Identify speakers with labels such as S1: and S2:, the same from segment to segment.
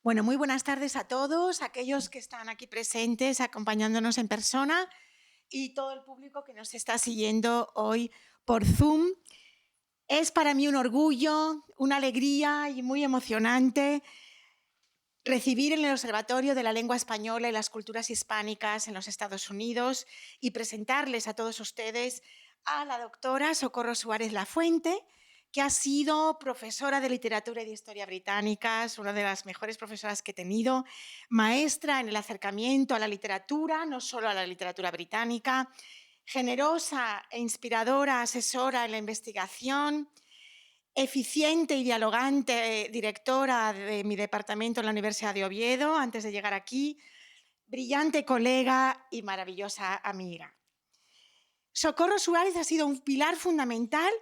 S1: Bueno, muy buenas tardes a todos, aquellos que están aquí presentes acompañándonos en persona y todo el público que nos está siguiendo hoy por Zoom. Es para mí un orgullo, una alegría y muy emocionante recibir en el Observatorio de la Lengua Española y las Culturas Hispánicas en los Estados Unidos y presentarles a todos ustedes a la doctora Socorro Suárez Lafuente, que ha sido profesora de literatura y de historia británicas, una de las mejores profesoras que he tenido, maestra en el acercamiento a la literatura, no solo a la literatura británica, generosa e inspiradora asesora en la investigación, eficiente y dialogante directora de mi departamento en la Universidad de Oviedo antes de llegar aquí, brillante colega y maravillosa amiga. Socorro Suárez ha sido un pilar fundamental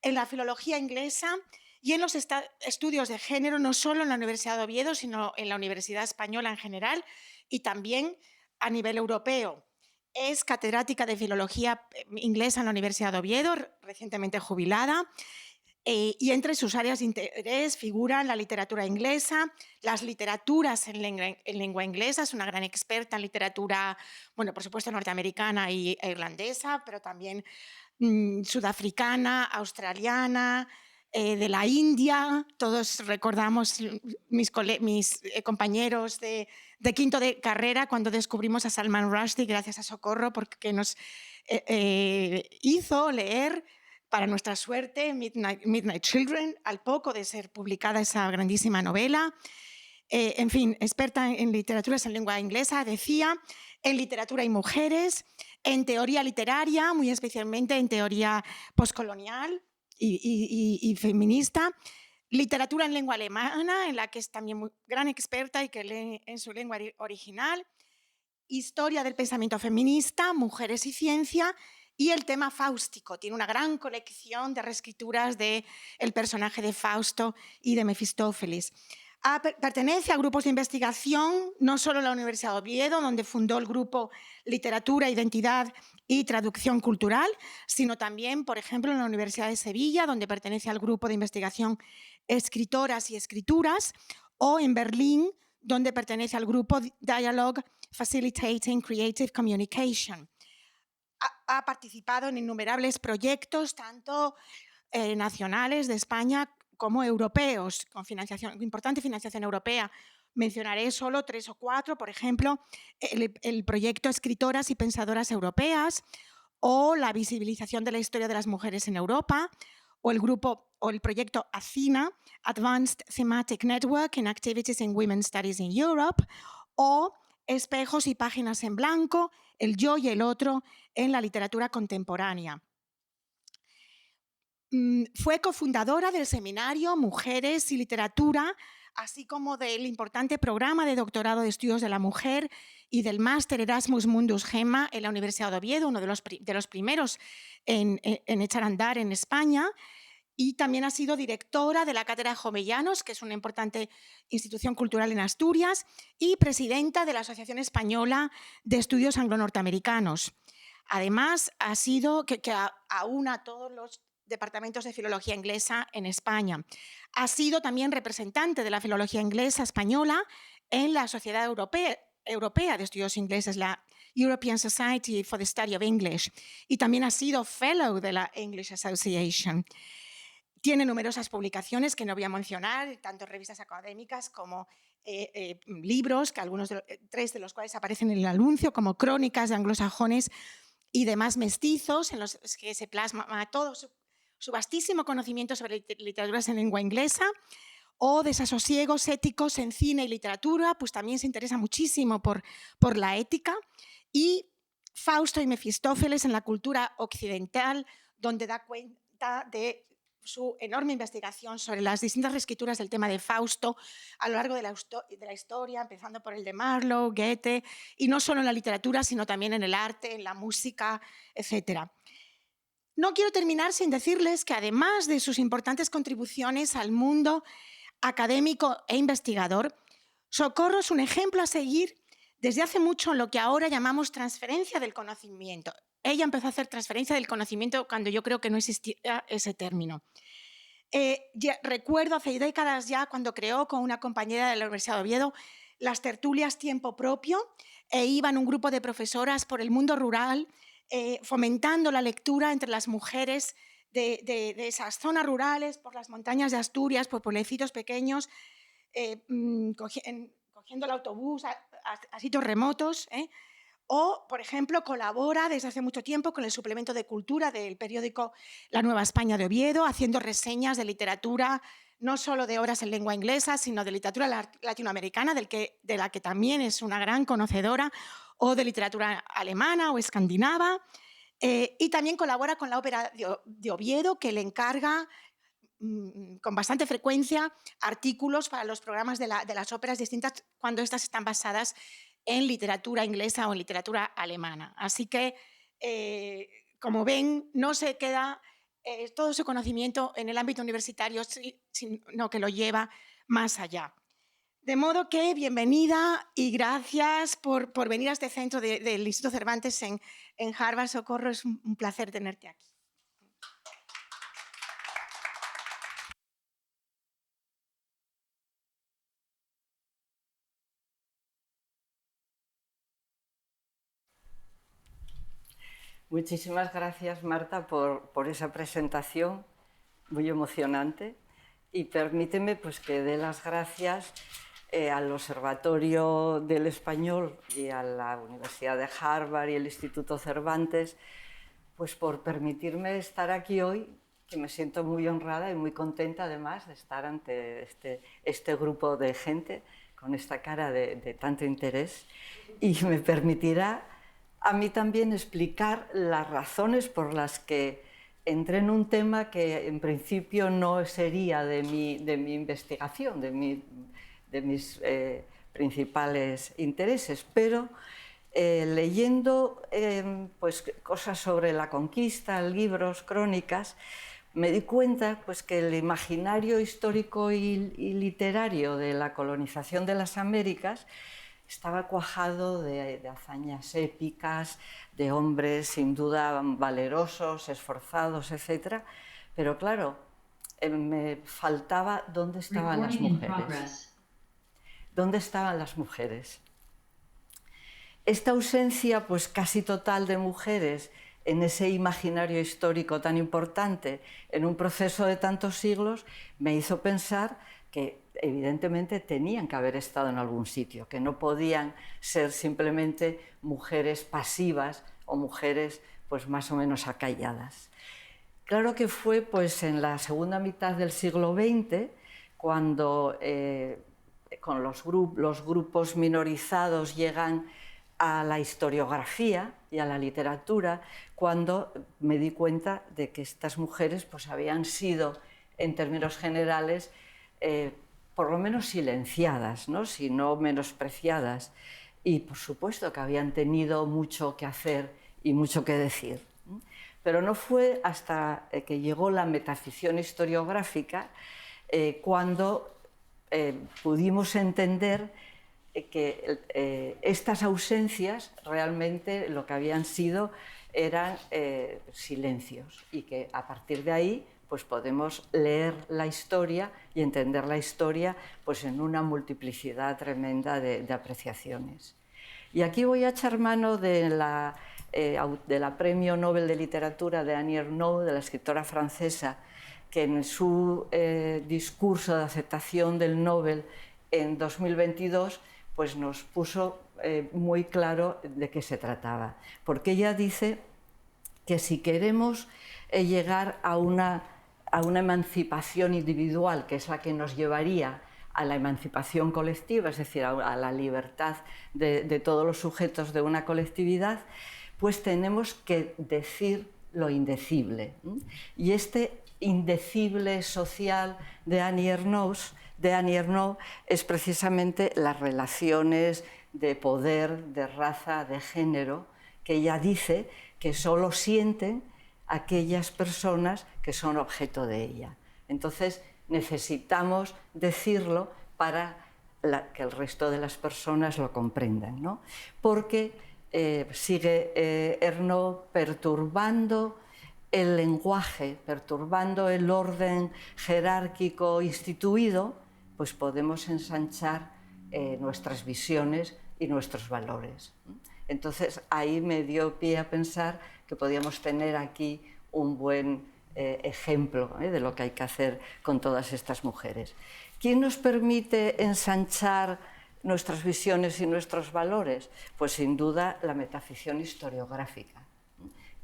S1: en la filología inglesa y en los estudios de género, no solo en la Universidad de Oviedo, sino en la Universidad Española en general y también a nivel europeo. Es catedrática de filología inglesa en la Universidad de Oviedo, recientemente jubilada, y entre sus áreas de interés figuran la literatura inglesa, las literaturas en lengua inglesa, es una gran experta en literatura, bueno, por supuesto norteamericana e irlandesa, pero también sudafricana, australiana, de la India. Todos recordamos mis compañeros de quinto de carrera cuando descubrimos a Salman Rushdie gracias a Socorro, porque nos hizo leer, para nuestra suerte, Midnight Children, al poco de ser publicada esa grandísima novela. En fin, experta en literaturas en lengua inglesa, decía, en literatura y mujeres, en teoría literaria, muy especialmente en teoría postcolonial y feminista, literatura en lengua alemana, en la que es también muy gran experta y que lee en su lengua original, historia del pensamiento feminista, mujeres y ciencia, y el tema fáustico. Tiene una gran colección de reescrituras del personaje de Fausto y de Mefistófeles. Pertenece a grupos de investigación, no solo en la Universidad de Oviedo, donde fundó el grupo Literatura, Identidad y Traducción Cultural, sino también, por ejemplo, en la Universidad de Sevilla, donde pertenece al grupo de investigación Escritoras y Escrituras, o en Berlín, donde pertenece al grupo Dialogue Facilitating Creative Communication. Ha participado en innumerables proyectos, tanto nacionales de España como europeos, con importante financiación europea. Mencionaré solo 3 o 4, por ejemplo, el proyecto Escritoras y Pensadoras Europeas, o la visibilización de la historia de las mujeres en Europa, o el proyecto ACINA, Advanced Thematic Network in Activities in Women's Studies in Europe, o Espejos y páginas en blanco, el yo y el otro en la literatura contemporánea. Fue cofundadora del seminario Mujeres y Literatura, así como del importante programa de doctorado de estudios de la mujer y del máster Erasmus Mundus Gemma en la Universidad de Oviedo, uno de los primeros en echar a andar en España. Y también ha sido directora de la Cátedra Jovellanos, que es una importante institución cultural en Asturias, y presidenta de la Asociación Española de Estudios Anglo-Norteamericanos. Además, ha sido que aúna todos los departamentos de filología inglesa en España. Ha sido también representante de la filología inglesa española en la Sociedad Europea de Estudios Ingleses, la European Society for the Study of English, y también ha sido fellow de la English Association. Tiene numerosas publicaciones que no voy a mencionar, tanto en revistas académicas como libros, que tres de los cuales aparecen en el anuncio, como Crónicas de anglosajones y demás mestizos, en los que se plasma todo su vastísimo conocimiento sobre literaturas en lengua inglesa, o Desasosiegos éticos en cine y literatura, pues también se interesa muchísimo por la ética, y Fausto y Mefistófeles en la cultura occidental, donde da cuenta de su enorme investigación sobre las distintas reescrituras del tema de Fausto a lo largo de la historia, empezando por el de Marlowe, Goethe, y no solo en la literatura, sino también en el arte, en la música, etc. No quiero terminar sin decirles que, además de sus importantes contribuciones al mundo académico e investigador, Socorro es un ejemplo a seguir desde hace mucho en lo que ahora llamamos transferencia del conocimiento. Ella empezó a hacer transferencia del conocimiento cuando yo creo que no existía ese término. Recuerdo hace décadas ya cuando creó con una compañera de la Universidad de Oviedo las tertulias Tiempo Propio, iban un grupo de profesoras por el mundo rural fomentando la lectura entre las mujeres de esas zonas rurales, por las montañas de Asturias, por pueblecitos pequeños, cogiendo el autobús a sitios remotos. O, por ejemplo, colabora desde hace mucho tiempo con el suplemento de cultura del periódico La Nueva España de Oviedo, haciendo reseñas de literatura, no solo de obras en lengua inglesa, sino de literatura latinoamericana, de la que también es una gran conocedora, o de literatura alemana o escandinava. Y también colabora con la Ópera de Oviedo, que le encarga con bastante frecuencia artículos para los programas de las óperas distintas cuando estas están basadas en literatura inglesa o en literatura alemana. Así que, como ven, no se queda todo su conocimiento en el ámbito universitario, sino que lo lleva más allá. De modo que bienvenida y gracias por venir a este centro del Instituto Cervantes en Harvard. Socorro, es un placer tenerte aquí.
S2: Muchísimas gracias, Marta, por esa presentación muy emocionante, y permíteme pues, que dé las gracias al Observatorio del Español y a la Universidad de Harvard y el Instituto Cervantes pues, por permitirme estar aquí hoy, que me siento muy honrada y muy contenta además de estar ante este grupo de gente con esta cara de tanto interés, y me permitirá a mí también explicar las razones por las que entré en un tema que en principio no sería de mi investigación, de mis principales intereses, pero leyendo pues, cosas sobre la conquista, libros, crónicas, me di cuenta pues, que el imaginario histórico y literario de la colonización de las Américas estaba cuajado de hazañas épicas, de hombres sin duda valerosos, esforzados, etc. Pero claro, me faltaba dónde estaban las mujeres. ¿Dónde estaban las mujeres? Esta ausencia pues, casi total de mujeres en ese imaginario histórico tan importante, en un proceso de tantos siglos, me hizo pensar que evidentemente tenían que haber estado en algún sitio, que no podían ser simplemente mujeres pasivas o mujeres pues, más o menos acalladas. Claro que fue pues, en la segunda mitad del siglo XX cuando con los grupos minorizados llegan a la historiografía y a la literatura, cuando me di cuenta de que estas mujeres pues, habían sido, en términos generales, por lo menos silenciadas, ¿no? Si no menospreciadas, y por supuesto que habían tenido mucho que hacer y mucho que decir. Pero no fue hasta que llegó la metaficción historiográfica cuando pudimos entender que estas ausencias realmente lo que habían sido eran silencios, y que a partir de ahí pues podemos leer la historia y entender la historia pues en una multiplicidad tremenda de apreciaciones. Y aquí voy a echar mano de la Premio Nobel de Literatura de Annie Ernaux, de la escritora francesa, que en su discurso de aceptación del Nobel en 2022 pues nos puso muy claro de qué se trataba. Porque ella dice que si queremos llegar a una emancipación individual, que es la que nos llevaría a la emancipación colectiva, es decir, a la libertad de todos los sujetos de una colectividad, pues tenemos que decir lo indecible. Y este indecible social de Annie Ernaux es precisamente las relaciones de poder, de raza, de género, que ella dice que solo sienten aquellas personas que son objeto de ella. Entonces necesitamos decirlo para que el resto de las personas lo comprendan, ¿no? Porque sigue Ernaux perturbando el lenguaje, perturbando el orden jerárquico instituido, pues podemos ensanchar nuestras visiones y nuestros valores. Entonces, ahí me dio pie a pensar que podíamos tener aquí un buen ejemplo de lo que hay que hacer con todas estas mujeres. ¿Quién nos permite ensanchar nuestras visiones y nuestros valores? Pues sin duda la metaficción historiográfica,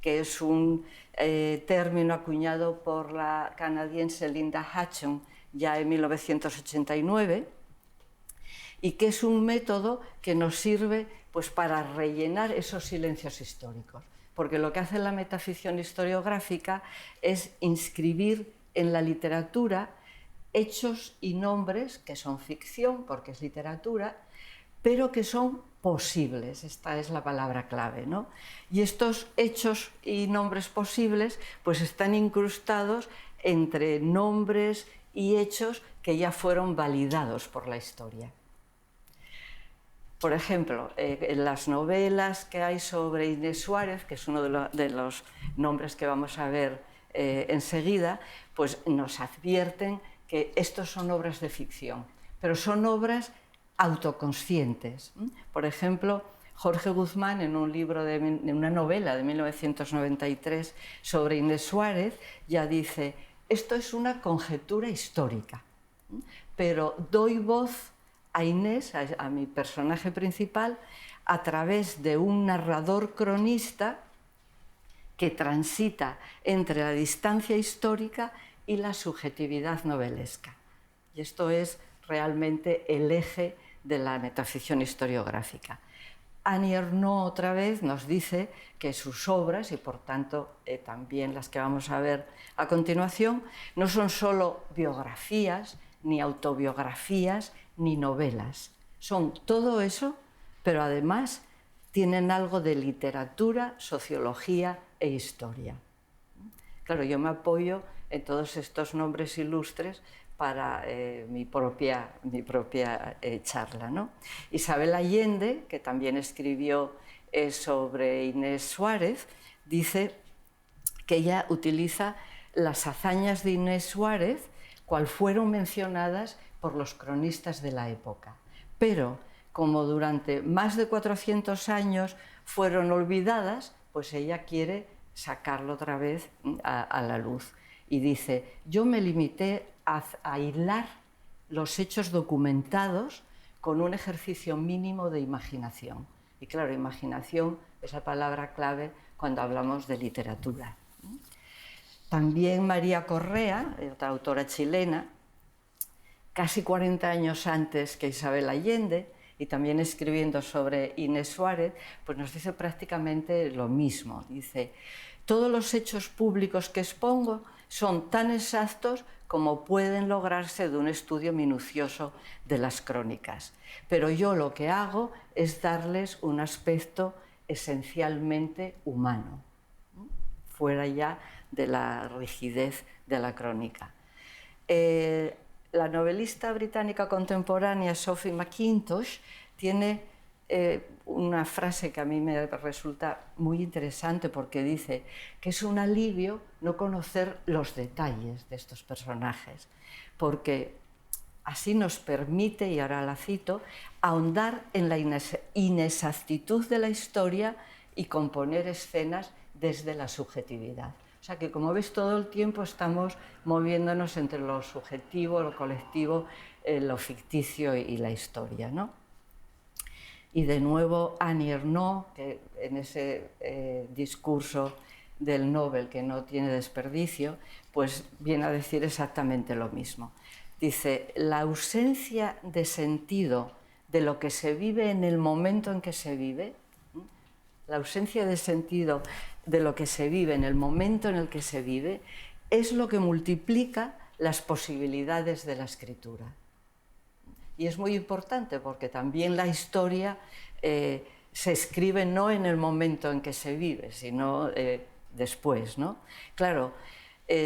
S2: que es un término acuñado por la canadiense Linda Hutchon ya en 1989, y que es un método que nos sirve pues, para rellenar esos silencios históricos. Porque lo que hace la metaficción historiográfica es inscribir en la literatura hechos y nombres que son ficción, porque es literatura, pero que son posibles, esta es la palabra clave, ¿no? Y estos hechos y nombres posibles pues están incrustados entre nombres y hechos que ya fueron validados por la historia. Por ejemplo, en las novelas que hay sobre Inés Suárez, que es uno de los nombres que vamos a ver enseguida, pues nos advierten que estos son obras de ficción, pero son obras autoconscientes. Por ejemplo, Jorge Guzmán, en un libro en una novela de 1993 sobre Inés Suárez, ya dice: esto es una conjetura histórica, pero doy voz a Inés, a mi personaje principal, a través de un narrador cronista que transita entre la distancia histórica y la subjetividad novelesca. Y esto es realmente el eje de la metaficción historiográfica. Annie Ernaux otra vez nos dice que sus obras, y por tanto también las que vamos a ver a continuación, no son solo biografías, ni autobiografías, ni novelas. Son todo eso, pero además tienen algo de literatura, sociología e historia. Claro, yo me apoyo en todos estos nombres ilustres para mi propia charla, ¿no? Isabel Allende, que también escribió sobre Inés Suárez, dice que ella utiliza las hazañas de Inés Suárez cual fueron mencionadas por los cronistas de la época. Pero, como durante más de 400 años fueron olvidadas, pues ella quiere sacarlo otra vez a la luz. Y dice: yo me limité a hilar los hechos documentados con un ejercicio mínimo de imaginación. Y claro, imaginación es la palabra clave cuando hablamos de literatura. También María Correa, otra autora chilena, casi 40 años antes que Isabel Allende, y también escribiendo sobre Inés Suárez, pues nos dice prácticamente lo mismo. Dice: todos los hechos públicos que expongo son tan exactos como pueden lograrse de un estudio minucioso de las crónicas. Pero yo lo que hago es darles un aspecto esencialmente humano, fuera ya de la rigidez de la crónica. La novelista británica contemporánea Sophie McIntosh tiene una frase que a mí me resulta muy interesante, porque dice que es un alivio no conocer los detalles de estos personajes, porque así nos permite, y ahora la cito, ahondar en la inexactitud de la historia y componer escenas desde la subjetividad. O sea que, como ves, todo el tiempo estamos moviéndonos entre lo subjetivo, lo colectivo, lo ficticio y la historia, ¿no? Y de nuevo Annie Ernaux, que en ese discurso del Nobel que no tiene desperdicio, pues viene a decir exactamente lo mismo. Dice: la ausencia de sentido de lo que se vive en el momento en que se vive, la ausencia de sentido de lo que se vive en el momento en el que se vive, es lo que multiplica las posibilidades de la escritura. Y es muy importante, porque también la historia se escribe no en el momento en que se vive, sino después, ¿no? Claro,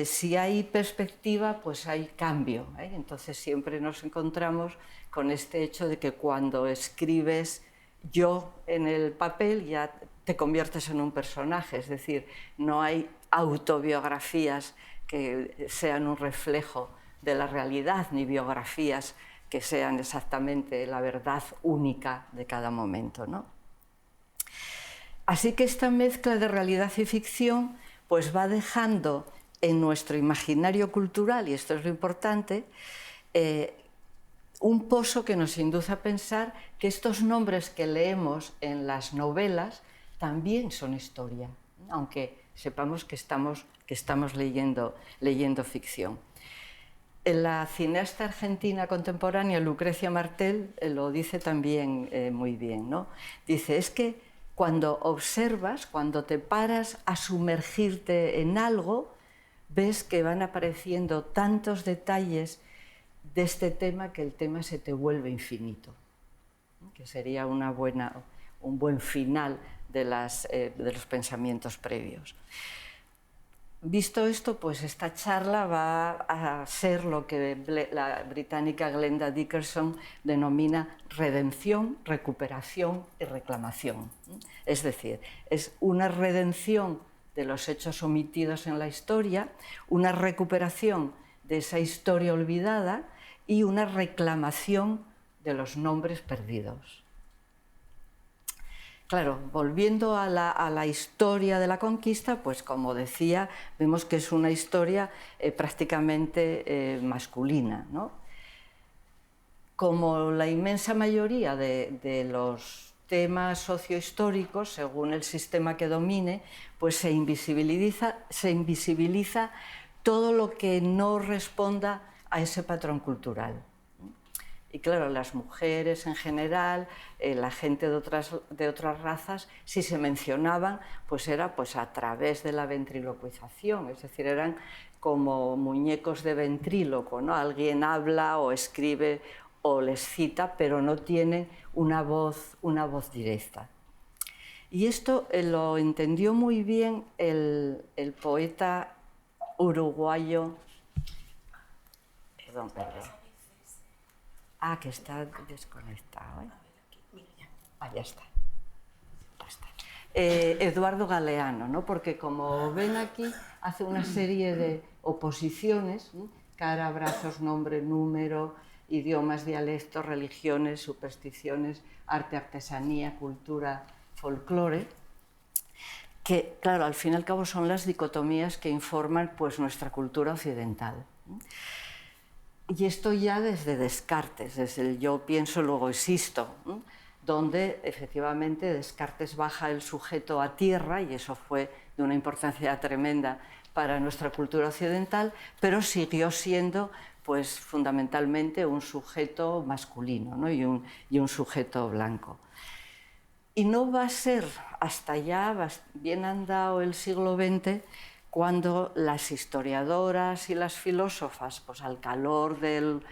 S2: si hay perspectiva, pues hay cambio, ¿eh? Entonces siempre nos encontramos con este hecho de que cuando escribes yo en el papel ya te conviertes en un personaje, es decir, no hay autobiografías que sean un reflejo de la realidad, ni biografías que sean exactamente la verdad única de cada momento, ¿no? Así que esta mezcla de realidad y ficción pues va dejando en nuestro imaginario cultural, y esto es lo importante, un pozo que nos induce a pensar que estos nombres que leemos en las novelas también son historia, aunque sepamos que estamos leyendo ficción. La cineasta argentina contemporánea Lucrecia Martel lo dice también muy bien, ¿no? Dice, es que cuando observas, cuando te paras a sumergirte en algo, ves que van apareciendo tantos detalles de este tema que el tema se te vuelve infinito, que sería un buen final de los pensamientos previos. Visto esto, pues esta charla va a ser lo que la británica Glenda Dickerson denomina redención, recuperación y reclamación. Es decir, es una redención de los hechos omitidos en la historia, una recuperación de esa historia olvidada y una reclamación de los nombres perdidos. Claro, volviendo a la historia de la conquista, pues como decía, vemos que es una historia prácticamente masculina, ¿no? Como la inmensa mayoría de los temas sociohistóricos, según el sistema que domine, pues se invisibiliza todo lo que no responda a ese patrón cultural. Y claro, las mujeres en general, la gente de otras razas, si se mencionaban, pues era pues, a través de la ventriloquización, es decir, eran como muñecos de ventríloco, ¿no? Alguien habla o escribe o les cita, pero no tienen una voz directa. Y esto lo entendió muy bien el poeta uruguayo... Perdón. Ah, que está desconectado, ¿eh? Ya está. Eduardo Galeano, ¿no? Porque como ven aquí, hace una serie de oposiciones, ¿no? Cara, brazos, nombre, número, idiomas, dialectos, religiones, supersticiones, arte, artesanía, cultura, folclore, que, claro, al fin y al cabo son las dicotomías que informan pues, nuestra cultura occidental, ¿no? Y esto ya desde Descartes, desde el yo pienso, luego existo, ¿no? Donde efectivamente Descartes baja el sujeto a tierra, y eso fue de una importancia tremenda para nuestra cultura occidental, pero siguió siendo pues, fundamentalmente un sujeto masculino, ¿no? y un sujeto blanco. Y no va a ser hasta ya bien andado el siglo XX cuando las historiadoras y las filósofas, pues al calor del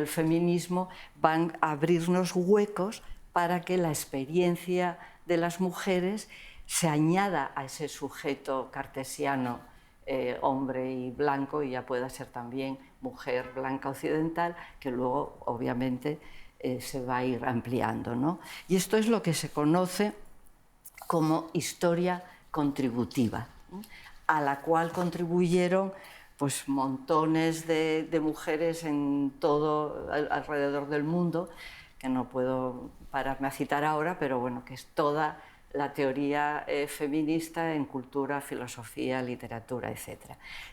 S2: feminismo, van a abrirnos huecos para que la experiencia de las mujeres se añada a ese sujeto cartesiano, hombre y blanco, y ya pueda ser también mujer blanca occidental, que luego obviamente se va a ir ampliando, ¿no? Y esto es lo que se conoce como historia contributiva, ¿no? A la cual contribuyeron pues, montones de mujeres en todo alrededor del mundo, que no puedo pararme a citar ahora, pero bueno, que es toda la teoría feminista en cultura, filosofía, literatura, etc.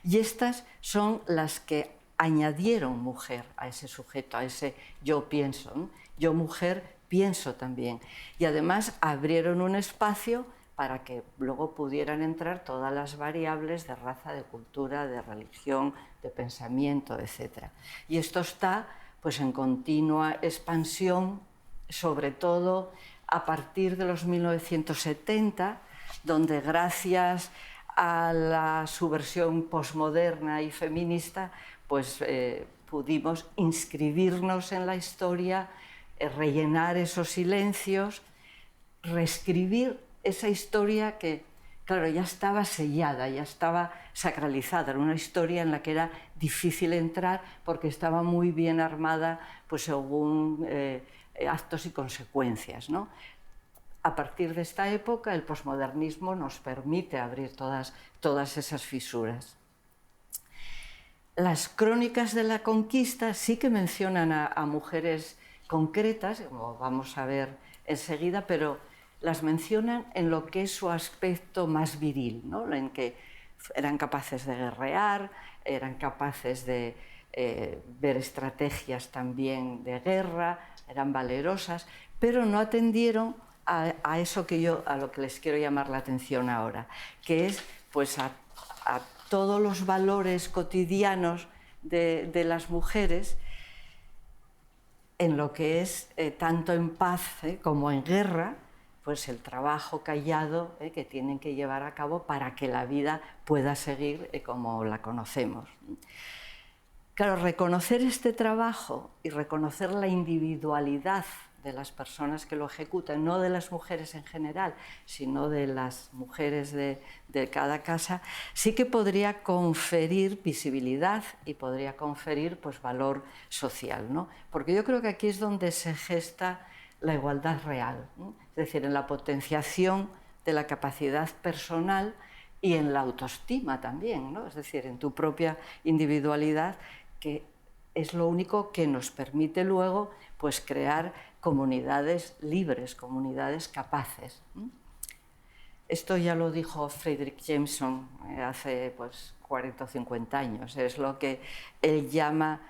S2: Y estas son las que añadieron mujer a ese sujeto, a ese yo pienso, ¿no? Yo mujer pienso también. Y además abrieron un espacio para que luego pudieran entrar todas las variables de raza, de cultura, de religión, de pensamiento, etc. Y esto está pues, en continua expansión, sobre todo a partir de los 1970, donde gracias a la subversión posmoderna y feminista, pues pudimos inscribirnos en la historia, rellenar esos silencios, reescribir esa historia que, claro, ya estaba sellada, ya estaba sacralizada, era una historia en la que era difícil entrar porque estaba muy bien armada pues, según actos y consecuencias, ¿no? a partir de esta época el posmodernismo nos permite abrir todas esas fisuras. Las crónicas de la conquista sí que mencionan a mujeres concretas, como vamos a ver enseguida, pero las mencionan en lo que es su aspecto más viril, ¿no? En que eran capaces de guerrear, eran capaces de ver estrategias también de guerra, eran valerosas, pero no atendieron a eso a lo que les quiero llamar la atención ahora, que es pues a todos los valores cotidianos de las mujeres en lo que es tanto en paz como en guerra, pues el trabajo callado que tienen que llevar a cabo para que la vida pueda seguir como la conocemos. Claro, reconocer este trabajo y reconocer la individualidad de las personas que lo ejecutan, no de las mujeres en general, sino de las mujeres de cada casa, sí que podría conferir visibilidad y podría conferir pues, valor social, ¿no? Porque yo creo que aquí es donde se gesta la igualdad real, ¿no? Es decir, en la potenciación de la capacidad personal y en la autoestima también, ¿no? Es decir, en tu propia individualidad, que es lo único que nos permite luego pues, crear comunidades libres, comunidades capaces. Esto ya lo dijo Fredric Jameson hace pues, 40 o 50 años, es lo que él llama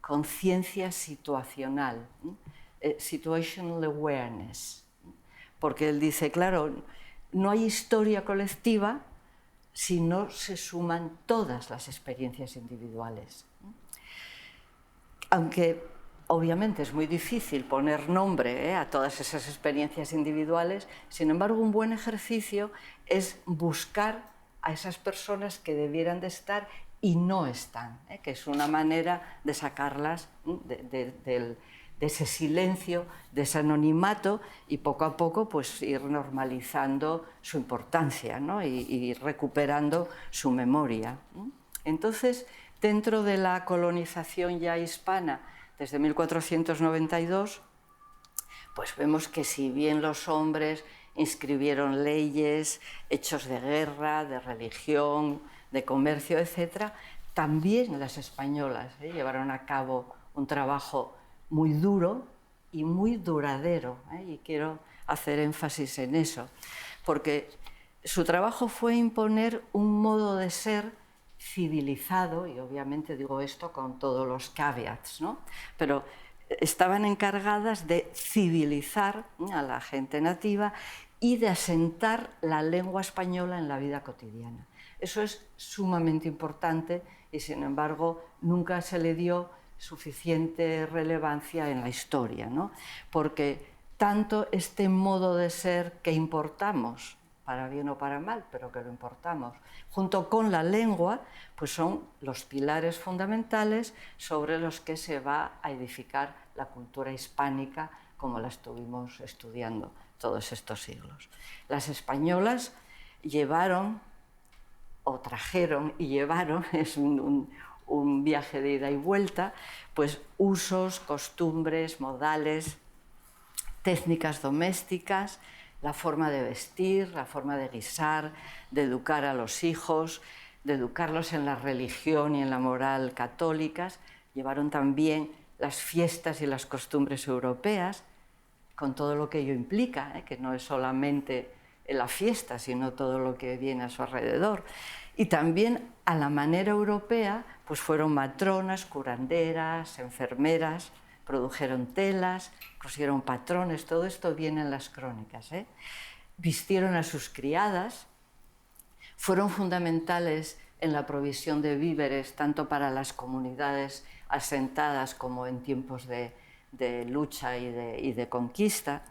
S2: conciencia situacional, situational awareness, porque él dice, claro, no hay historia colectiva si no se suman todas las experiencias individuales. Aunque obviamente es muy difícil poner nombre a todas esas experiencias individuales, sin embargo un buen ejercicio es buscar a esas personas que debieran de estar y no están, que es una manera de sacarlas de ese silencio, de ese anonimato y poco a poco pues, ir normalizando su importancia, ¿no? y recuperando su memoria. Entonces, dentro de la colonización ya hispana, desde 1492, pues vemos que si bien los hombres inscribieron leyes, hechos de guerra, de religión, de comercio, etc., también las españolas llevaron a cabo un trabajo muy duro y muy duradero, y quiero hacer énfasis en eso, porque su trabajo fue imponer un modo de ser civilizado, y obviamente digo esto con todos los caveats, ¿no? Pero estaban encargadas de civilizar a la gente nativa y de asentar la lengua española en la vida cotidiana. Eso es sumamente importante y, sin embargo, nunca se le dio suficiente relevancia en la historia, ¿no? Porque tanto este modo de ser que importamos, para bien o para mal, pero que lo importamos, junto con la lengua, pues son los pilares fundamentales sobre los que se va a edificar la cultura hispánica como la estuvimos estudiando todos estos siglos. Las españolas llevaron, o trajeron y llevaron, es un viaje de ida y vuelta, pues usos, costumbres, modales, técnicas domésticas, la forma de vestir, la forma de guisar, de educar a los hijos, de educarlos en la religión y en la moral católicas. Llevaron también las fiestas y las costumbres europeas, con todo lo que ello implica, que no es solamente la fiesta, sino todo lo que viene a su alrededor. Y también a la manera europea, pues fueron matronas, curanderas, enfermeras, produjeron telas, cosieron patrones, todo esto viene en las crónicas. Vistieron a sus criadas, fueron fundamentales en la provisión de víveres, tanto para las comunidades asentadas como en tiempos de lucha y de conquista.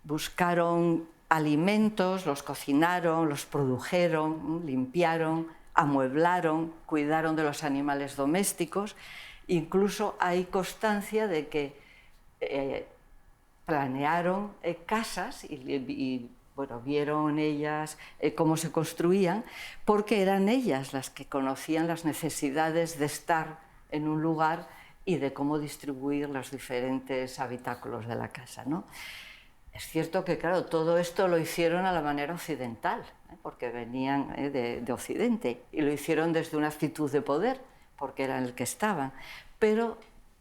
S2: Buscaron alimentos, los cocinaron, los produjeron, limpiaron, amueblaron, cuidaron de los animales domésticos. Incluso hay constancia de que planearon casas y bueno, vieron ellas cómo se construían, porque eran ellas las que conocían las necesidades de estar en un lugar y de cómo distribuir los diferentes habitáculos de la casa, ¿no? Es cierto que, claro, todo esto lo hicieron a la manera occidental, porque venían de Occidente, y lo hicieron desde una actitud de poder, porque era en el que estaban. Pero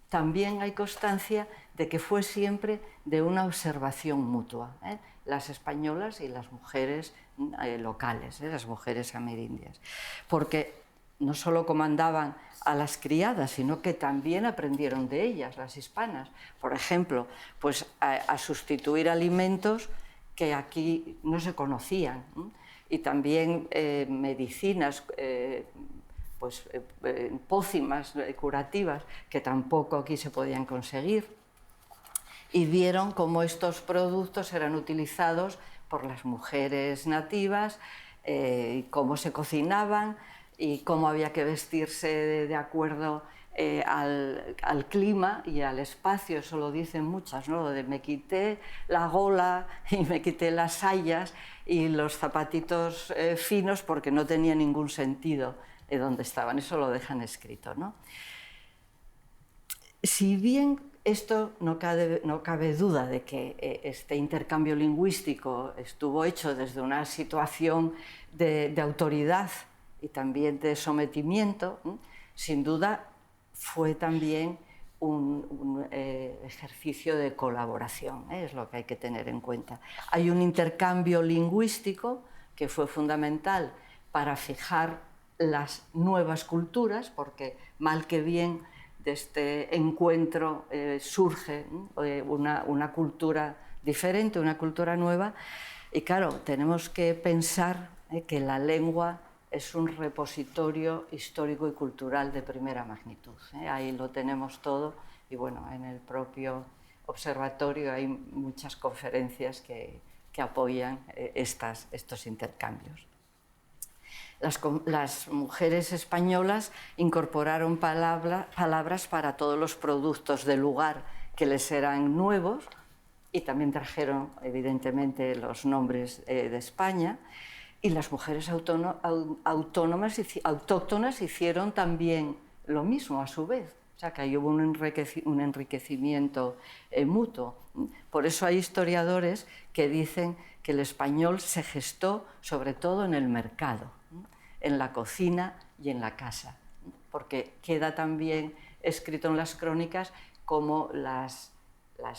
S2: también hay constancia de que fue siempre de una observación mutua, las españolas y las mujeres locales, las mujeres amerindias. Porque no solo comandaban a las criadas, sino que también aprendieron de ellas, las hispanas. Por ejemplo, pues a sustituir alimentos que aquí no se conocían, y también medicinas, pócimas curativas que tampoco aquí se podían conseguir. Y vieron cómo estos productos eran utilizados por las mujeres nativas, cómo se cocinaban y cómo había que vestirse de acuerdo al clima y al espacio. Eso lo dicen muchas, ¿no? De me quité la gola y me quité las sayas y los zapatitos finos porque no tenía ningún sentido de dónde estaban. Eso lo dejan escrito, ¿no? Si bien esto no cabe duda de que este intercambio lingüístico estuvo hecho desde una situación de autoridad y también de sometimiento, sin duda fue también un ejercicio de colaboración, es lo que hay que tener en cuenta. Hay un intercambio lingüístico que fue fundamental para fijar las nuevas culturas, porque mal que bien de este encuentro surge una cultura diferente, una cultura nueva, y claro, tenemos que pensar que la lengua es un repositorio histórico y cultural de primera magnitud. Ahí lo tenemos todo, y bueno, en el propio observatorio hay muchas conferencias que apoyan estos intercambios. Las mujeres españolas incorporaron palabras para todos los productos del lugar que les eran nuevos, y también trajeron, evidentemente, los nombres de España, y las mujeres autóctonas hicieron también lo mismo a su vez. O sea, que ahí hubo un enriquecimiento mutuo. Por eso hay historiadores que dicen que el español se gestó sobre todo en el mercado, en la cocina y en la casa, porque queda también escrito en las crónicas cómo las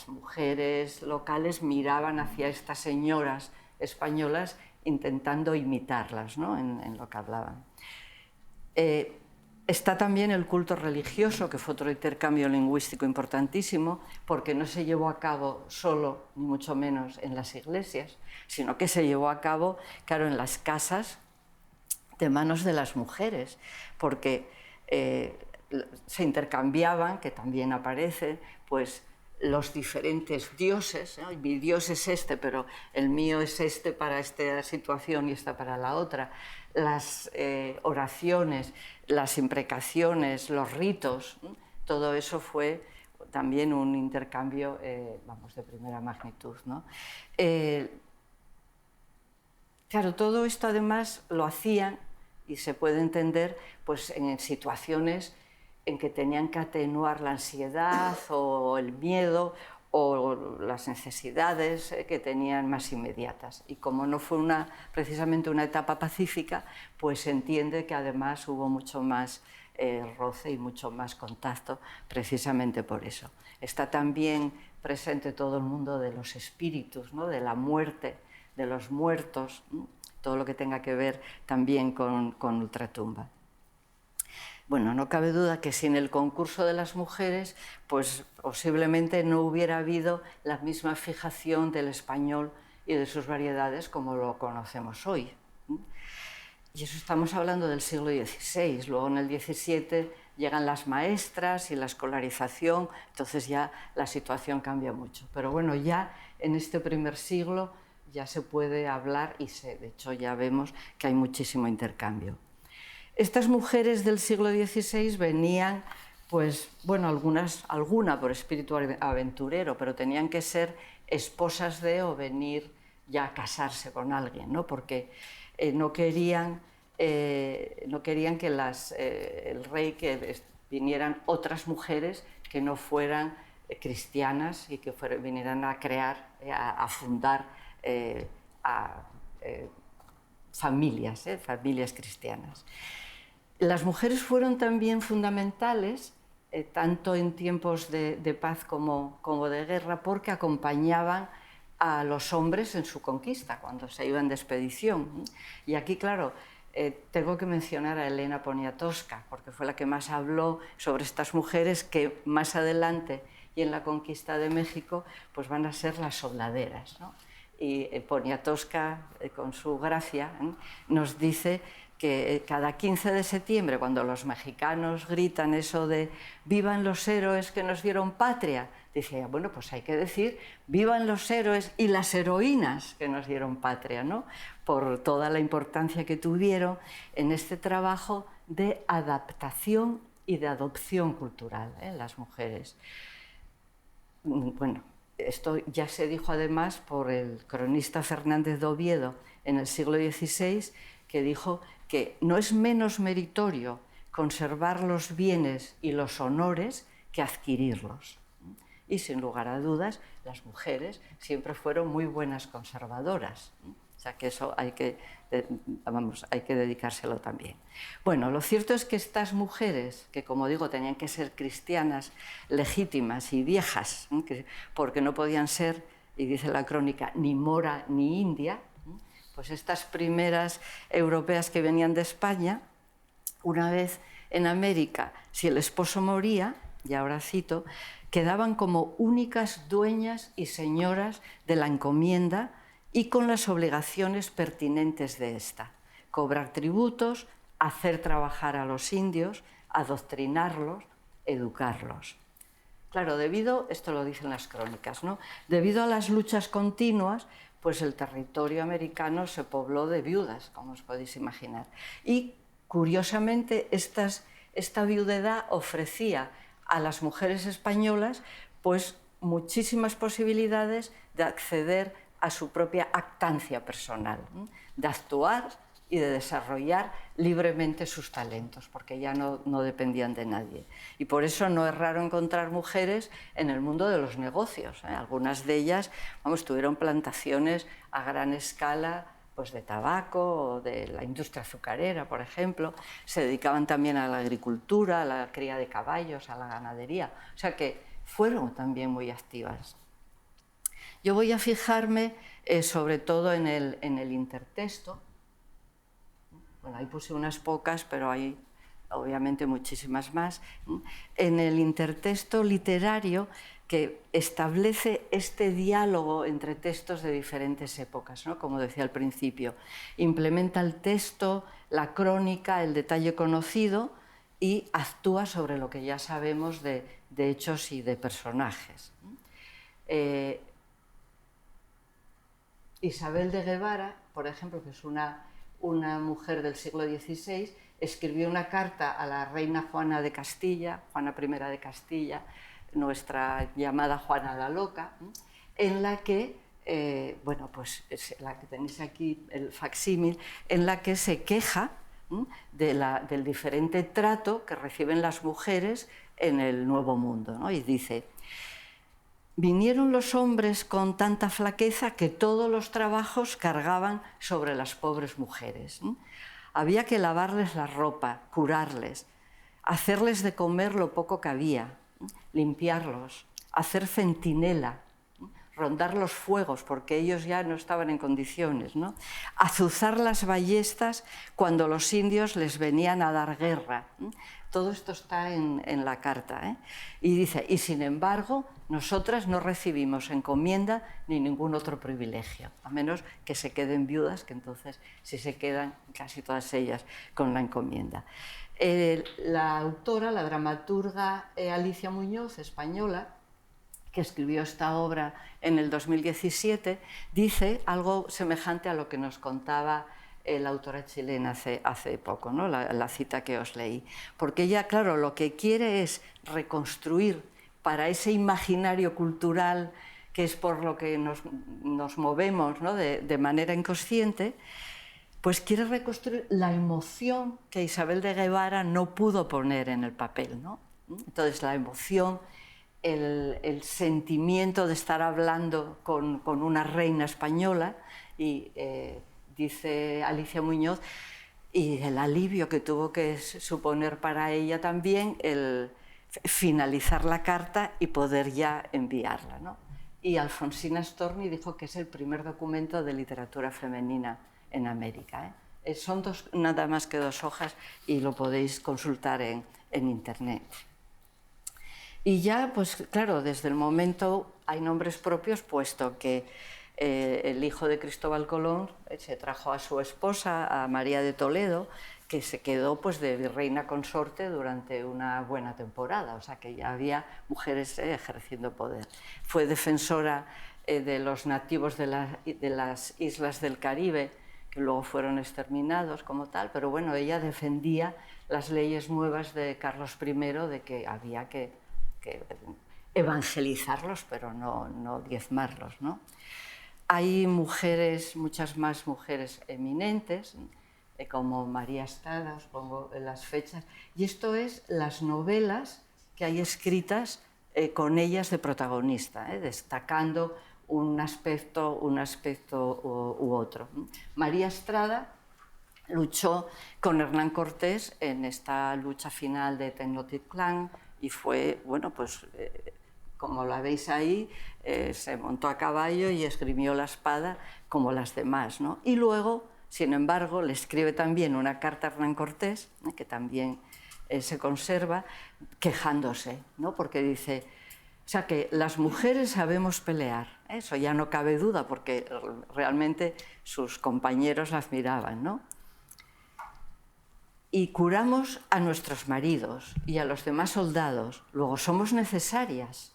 S2: mujeres locales miraban hacia estas señoras españolas intentando imitarlas, ¿no? en lo que hablaban. Está también el culto religioso, que fue otro intercambio lingüístico importantísimo, porque no se llevó a cabo solo, ni mucho menos, en las iglesias, sino que se llevó a cabo, claro, en las casas de manos de las mujeres, porque se intercambiaban, que también aparece, pues los diferentes dioses, ¿no? Mi dios es este, pero el mío es este para esta situación y esta para la otra. Las oraciones, las imprecaciones, los ritos, ¿no? Todo eso fue también un intercambio, de primera magnitud, ¿no? Claro, todo esto además lo hacían, y se puede entender, pues en situaciones en que tenían que atenuar la ansiedad o el miedo o las necesidades que tenían más inmediatas. Y como no fue precisamente una etapa pacífica, pues se entiende que además hubo mucho más roce y mucho más contacto precisamente por eso. Está también presente todo el mundo de los espíritus, ¿no? De la muerte, de los muertos, ¿no? Todo lo que tenga que ver también con ultratumba. Bueno, no cabe duda que sin el concurso de las mujeres, pues posiblemente no hubiera habido la misma fijación del español y de sus variedades como lo conocemos hoy. Y eso estamos hablando del siglo XVI. Luego en el XVII llegan las maestras y la escolarización, entonces ya la situación cambia mucho. Pero bueno, ya en este primer siglo ya se puede hablar y de hecho ya vemos que hay muchísimo intercambio. Estas mujeres del siglo XVI venían, pues, bueno, alguna por espíritu aventurero, pero tenían que ser esposas de o venir ya a casarse con alguien, ¿no? Porque no querían que el rey, que vinieran otras mujeres que no fueran cristianas y que vinieran a crear, a fundar familias cristianas. Las mujeres fueron también fundamentales, tanto en tiempos de paz como de guerra, porque acompañaban a los hombres en su conquista, cuando se iban de expedición. Y aquí, claro, tengo que mencionar a Elena Poniatowska, porque fue la que más habló sobre estas mujeres que más adelante y en la conquista de México pues van a ser las soldaderas, ¿no? Y Poniatowska, con su gracia, nos dice que cada 15 de septiembre, cuando los mexicanos gritan eso de «vivan los héroes que nos dieron patria», decía, bueno, pues hay que decir «vivan los héroes y las heroínas que nos dieron patria», ¿no? Por toda la importancia que tuvieron en este trabajo de adaptación y de adopción cultural, las mujeres. Bueno, esto ya se dijo además por el cronista Fernández de Oviedo en el siglo XVI, que dijo que no es menos meritorio conservar los bienes y los honores que adquirirlos. Y sin lugar a dudas, las mujeres siempre fueron muy buenas conservadoras. O sea que eso hay que dedicárselo también. Bueno, lo cierto es que estas mujeres, que como digo tenían que ser cristianas legítimas y viejas, porque no podían ser, y dice la crónica, ni mora ni india, pues estas primeras europeas que venían de España, una vez en América, si el esposo moría, y ahora cito, quedaban como únicas dueñas y señoras de la encomienda y con las obligaciones pertinentes de esta: cobrar tributos, hacer trabajar a los indios, adoctrinarlos, educarlos. Claro, esto lo dicen las crónicas, ¿no? Debido a las luchas continuas, pues el territorio americano se pobló de viudas, como os podéis imaginar. Y, curiosamente, esta viudedad ofrecía a las mujeres españolas pues muchísimas posibilidades de acceder a su propia actancia personal, de actuar y de desarrollar libremente sus talentos, porque ya no dependían de nadie. Y por eso no es raro encontrar mujeres en el mundo de los negocios. Algunas de ellas tuvieron plantaciones a gran escala, pues de tabaco o de la industria azucarera, por ejemplo. Se dedicaban también a la agricultura, a la cría de caballos, a la ganadería. O sea que fueron también muy activas. Yo voy a fijarme sobre todo en el intertexto. Bueno, ahí puse unas pocas, pero hay obviamente muchísimas más. En el intertexto literario que establece este diálogo entre textos de diferentes épocas, ¿no? Como decía al principio, implementa el texto, la crónica, el detalle conocido y actúa sobre lo que ya sabemos de hechos y de personajes. Isabel de Guevara, por ejemplo, que es una mujer del siglo XVI, escribió una carta a la reina Juana de Castilla, Juana I de Castilla, nuestra llamada Juana la Loca, en la que, bueno, pues la que tenéis aquí, el facsímil, en la que se queja del diferente trato que reciben las mujeres en el Nuevo Mundo, ¿no? Y dice: vinieron los hombres con tanta flaqueza que todos los trabajos cargaban sobre las pobres mujeres. Había que lavarles la ropa, curarles, hacerles de comer lo poco que había, limpiarlos, hacer centinela, rondar los fuegos porque ellos ya no estaban en condiciones, ¿no? Azuzar las ballestas cuando los indios les venían a dar guerra. Todo esto está en la carta, Y dice, y sin embargo, nosotras no recibimos encomienda ni ningún otro privilegio, a menos que se queden viudas, que entonces sí se quedan casi todas ellas con la encomienda. La autora, la dramaturga Alicia Muñoz, española, que escribió esta obra en el 2017, dice algo semejante a lo que nos contaba la autora chilena hace poco, ¿no? la cita que os leí. Porque ella, claro, lo que quiere es reconstruir para ese imaginario cultural que es por lo que nos movemos, ¿no? de manera inconsciente, pues quiere reconstruir la emoción que Isabel de Guevara no pudo poner en el papel, ¿no? Entonces, la emoción el sentimiento de estar hablando con una reina española y dice Alicia Muñoz, y el alivio que tuvo que suponer para ella también el finalizar la carta y poder ya enviarla, ¿no? Y Alfonsina Storni dijo que es el primer documento de literatura femenina en América, ¿eh? Son nada más que 2 hojas y lo podéis consultar en internet. Y ya, pues claro, desde el momento hay nombres propios, puesto que el hijo de Cristóbal Colón se trajo a su esposa, a María de Toledo, que se quedó pues de virreina consorte durante una buena temporada, o sea que ya había mujeres ejerciendo poder. Fue defensora de los nativos de las islas del Caribe, que luego fueron exterminados como tal, pero bueno, ella defendía las leyes nuevas de Carlos I de que había que evangelizarlos, pero no diezmarlos, ¿no? Hay mujeres, muchas más mujeres eminentes, como María Estrada, os pongo las fechas, y esto es las novelas que hay escritas con ellas de protagonista, destacando un aspecto u otro. María Estrada luchó con Hernán Cortés en esta lucha final de Tenochtitlán y fue, bueno, pues como la veis ahí, se montó a caballo y esgrimió la espada como las demás, ¿no? Y luego, sin embargo, le escribe también una carta a Hernán Cortés, que también se conserva, quejándose, ¿no? Porque dice, o sea, que las mujeres sabemos pelear, eso ya no cabe duda, porque realmente sus compañeros las miraban, ¿no? Y curamos a nuestros maridos y a los demás soldados, luego somos necesarias,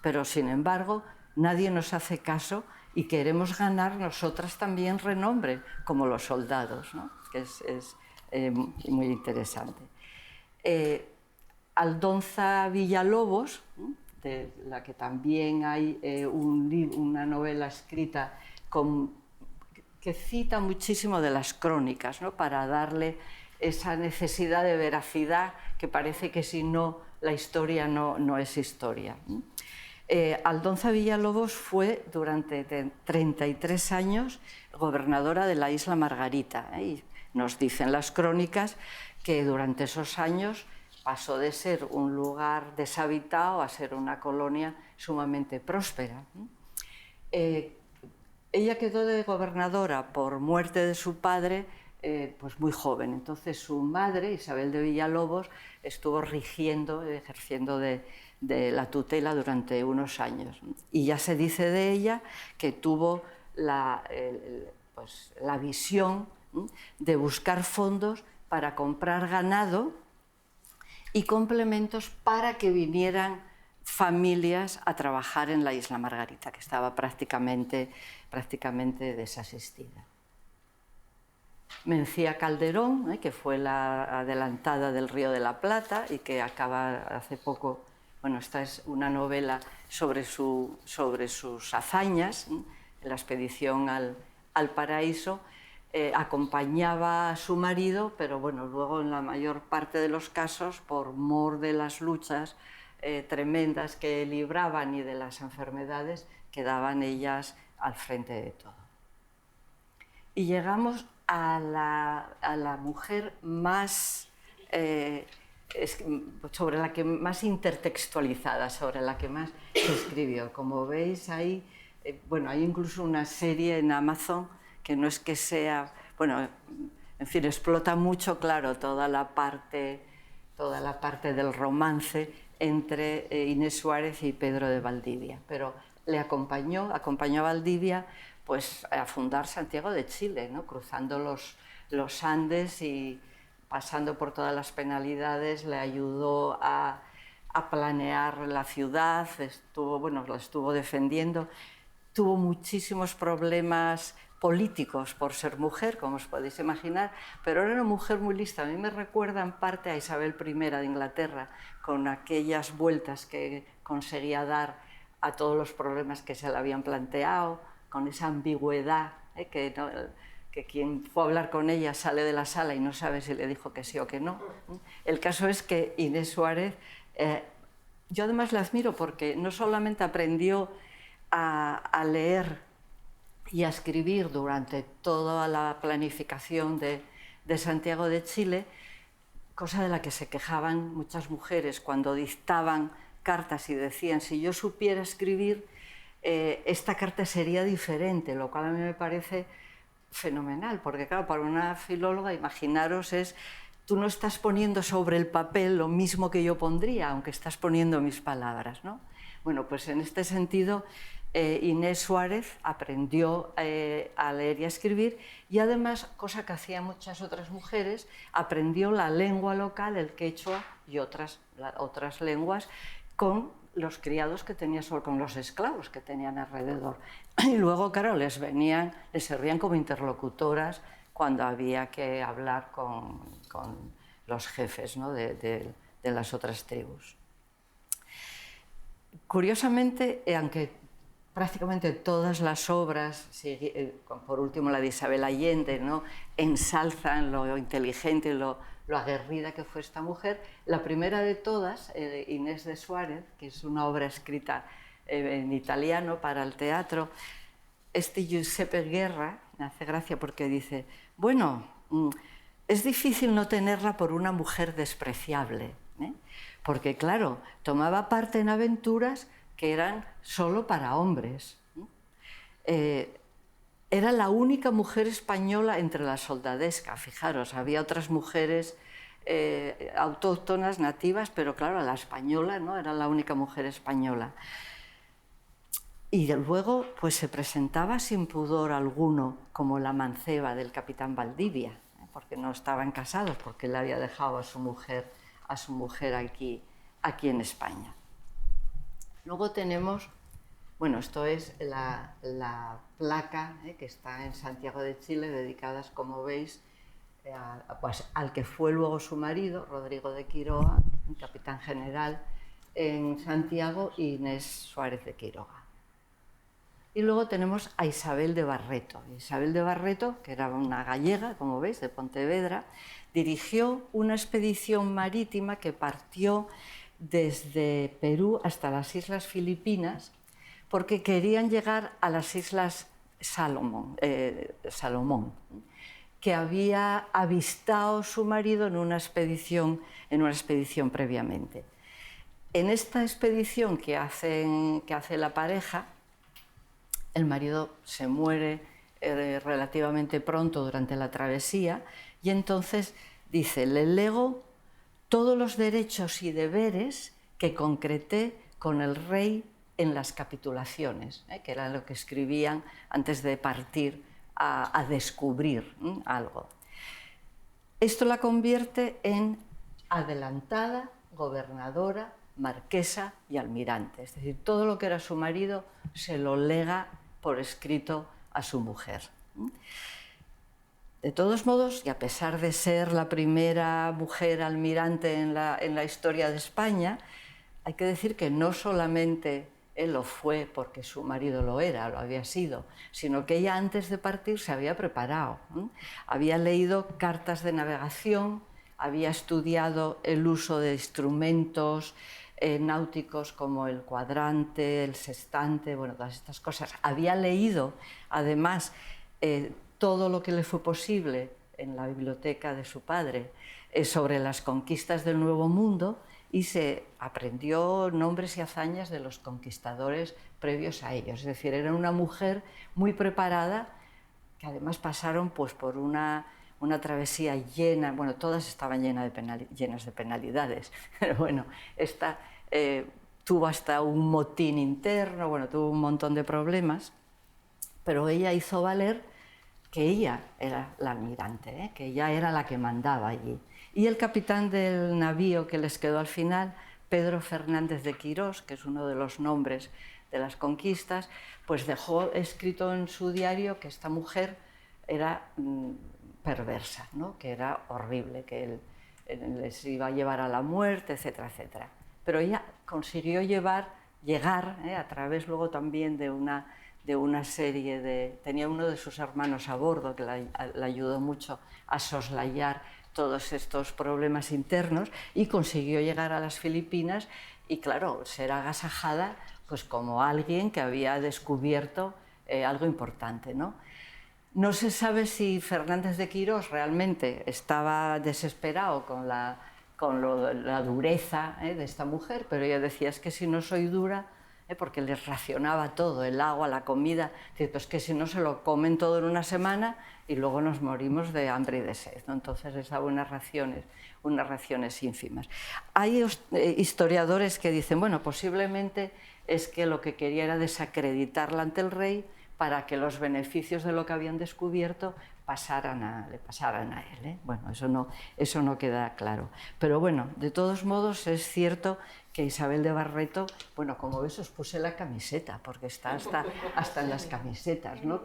S2: pero sin embargo nadie nos hace caso y queremos ganar nosotras también renombre, como los soldados, ¿no? Que es muy interesante. Aldonza Villalobos, de la que también hay una novela escrita que cita muchísimo de las crónicas, ¿no? Para darle esa necesidad de veracidad que parece que si no la historia no es historia. Aldonza Villalobos fue durante 33 años gobernadora de la isla Margarita, y nos dicen las crónicas que durante esos años pasó de ser un lugar deshabitado a ser una colonia sumamente próspera. Ella quedó de gobernadora por muerte de su padre pues muy joven. Entonces su madre, Isabel de Villalobos, estuvo ejerciendo de la tutela durante unos años. Y ya se dice de ella que tuvo la visión de buscar fondos para comprar ganado y complementos para que vinieran familias a trabajar en la isla Margarita, que estaba prácticamente desasistida. Mencía Calderón, que fue la adelantada del Río de la Plata y que acaba hace poco, bueno, esta es una novela sobre sus hazañas en la expedición al Paraíso. Acompañaba a su marido, pero bueno, luego en la mayor parte de los casos, por mor de las luchas tremendas que libraban y de las enfermedades, quedaban ellas al frente de todo. Y llegamos a la mujer más, sobre la que más intertextualizada, sobre la que más se escribió. Como veis ahí, bueno, hay incluso una serie en Amazon que no es que sea, bueno, en fin, explota mucho, claro, toda la parte del romance entre Inés Suárez y Pedro de Valdivia, pero le acompañó a Valdivia pues a fundar Santiago de Chile, ¿no? Cruzando los Andes y pasando por todas las penalidades, le ayudó a planear la ciudad, la estuvo defendiendo. Tuvo muchísimos problemas políticos por ser mujer, como os podéis imaginar, pero era una mujer muy lista. A mí me recuerda en parte a Isabel I de Inglaterra, con aquellas vueltas que conseguía dar a todos los problemas que se le habían planteado, con esa ambigüedad, que quien fue a hablar con ella sale de la sala y no sabe si le dijo que sí o que no. El caso es que Inés Suárez yo además la admiro porque no solamente aprendió a leer y a escribir durante toda la planificación de Santiago de Chile, cosa de la que se quejaban muchas mujeres cuando dictaban cartas y decían, si yo supiera escribir, esta carta sería diferente, lo cual a mí me parece fenomenal, porque claro, para una filóloga, imaginaros, tú no estás poniendo sobre el papel lo mismo que yo pondría, aunque estás poniendo mis palabras, ¿no? Bueno, pues en este sentido, Inés Suárez aprendió a leer y a escribir y además, cosa que hacían muchas otras mujeres, aprendió la lengua local, el quechua y otras lenguas con los criados que tenía, con los esclavos que tenían alrededor. Y luego, claro, les servían como interlocutoras cuando había que hablar con los jefes, ¿no? de las otras tribus. Curiosamente, aunque prácticamente todas las obras, por último la de Isabel Allende, ¿no? ensalzan lo inteligente y lo aguerrida que fue esta mujer, la primera de todas, Inés de Suárez, que es una obra escrita en italiano para el teatro, Giuseppe Guerra, me hace gracia porque dice, bueno, es difícil no tenerla por una mujer despreciable, porque claro, tomaba parte en aventuras que eran solo para hombres. Era la única mujer española entre la soldadesca, fijaros, había otras mujeres autóctonas, nativas, pero claro, la española, ¿no? Era la única mujer española. Y luego pues se presentaba sin pudor alguno como la manceba del capitán Valdivia, porque no estaban casados, porque él había dejado a su mujer aquí en España. Luego tenemos, bueno, esto es la placa que está en Santiago de Chile, dedicadas, como veis, pues, al que fue luego su marido, Rodrigo de Quiroga, un capitán general en Santiago, y Inés Suárez de Quiroga. Y luego tenemos a Isabel de Barreto. Isabel de Barreto, que era una gallega, como veis, de Pontevedra, dirigió una expedición marítima que partió desde Perú hasta las Islas Filipinas, porque querían llegar a las Islas Salomón, que había avistado su marido en una expedición previamente. En esta expedición que hace la pareja, el marido se muere relativamente pronto durante la travesía y entonces dice, le lego todos los derechos y deberes que concreté con el rey en las capitulaciones, que era lo que escribían antes de partir a descubrir algo. Esto la convierte en adelantada, gobernadora, marquesa y almirante. Es decir, todo lo que era su marido se lo lega por escrito a su mujer. De todos modos, y a pesar de ser la primera mujer almirante en la historia de España, hay que decir que no solamente él lo fue porque su marido lo había sido, sino que ella antes de partir se había preparado. Había leído cartas de navegación, había estudiado el uso de instrumentos náuticos como el cuadrante, el sextante, bueno, todas estas cosas. Había leído, además, todo lo que le fue posible en la biblioteca de su padre sobre las conquistas del Nuevo Mundo y se aprendió nombres y hazañas de los conquistadores previos a ellos. Es decir, era una mujer muy preparada, que además pasaron pues, por una travesía llena, bueno, todas estaban llenas de penalidades, pero bueno, esta tuvo hasta un motín interno, bueno, tuvo un montón de problemas, pero ella hizo valer que ella era la almirante, que ella era la que mandaba allí. Y el capitán del navío que les quedó al final, Pedro Fernández de Quirós, que es uno de los nombres de las conquistas, pues dejó escrito en su diario que esta mujer era perversa, ¿no? Que era horrible, que él les iba a llevar a la muerte, etcétera, etcétera. Pero ella consiguió llegar a través luego también de una serie de... Tenía uno de sus hermanos a bordo que la ayudó mucho a soslayar todos estos problemas internos y consiguió llegar a las Filipinas y claro, ser agasajada pues como alguien que había descubierto algo importante, ¿no? No se sabe si Fernández de Quirós realmente estaba desesperado con la dureza de esta mujer, pero ella decía, es que si no soy dura, porque les racionaba todo, el agua, la comida, pues que si no se lo comen todo en una semana y luego nos morimos de hambre y de sed, ¿no? Entonces les daba unas raciones ínfimas. Hay historiadores que dicen, bueno, posiblemente es que lo que quería era desacreditarla ante el rey para que los beneficios de lo que habían descubierto le pasaran a él. Bueno, eso no queda claro. Pero bueno, de todos modos es cierto que Isabel de Barreto, bueno, como ves os puse la camiseta, porque está hasta en las camisetas, ¿no?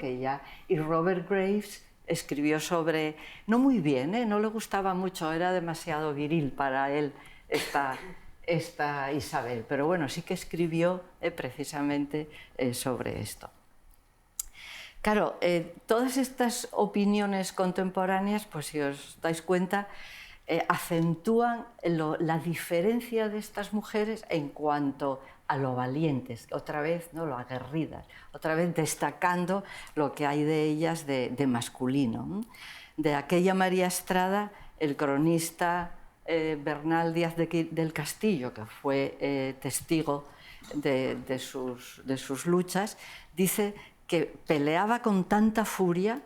S2: Y Robert Graves escribió sobre, no muy bien, no le gustaba mucho, era demasiado viril para él esta Isabel, pero bueno, sí que escribió precisamente sobre esto. Claro, todas estas opiniones contemporáneas, pues si os dais cuenta, acentúan la diferencia de estas mujeres en cuanto a lo valientes, otra vez, ¿no?, lo aguerridas, otra vez destacando lo que hay de ellas de masculino, ¿no? De aquella María Estrada, el cronista Bernal Díaz del Castillo, que fue testigo de sus luchas, dice que peleaba con tanta furia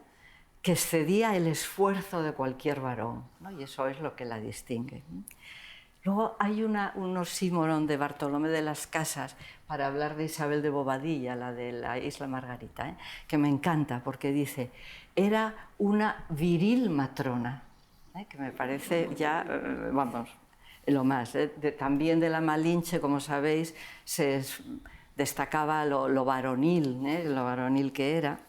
S2: que excedía el esfuerzo de cualquier varón, ¿no? Y eso es lo que la distingue. Luego hay un oxímoron de Bartolomé de las Casas para hablar de Isabel de Bobadilla, la de la Isla Margarita, que me encanta porque dice, era una viril matrona, que me parece ya, vamos, lo más. También de la Malinche, como sabéis, se destacaba lo varonil que era.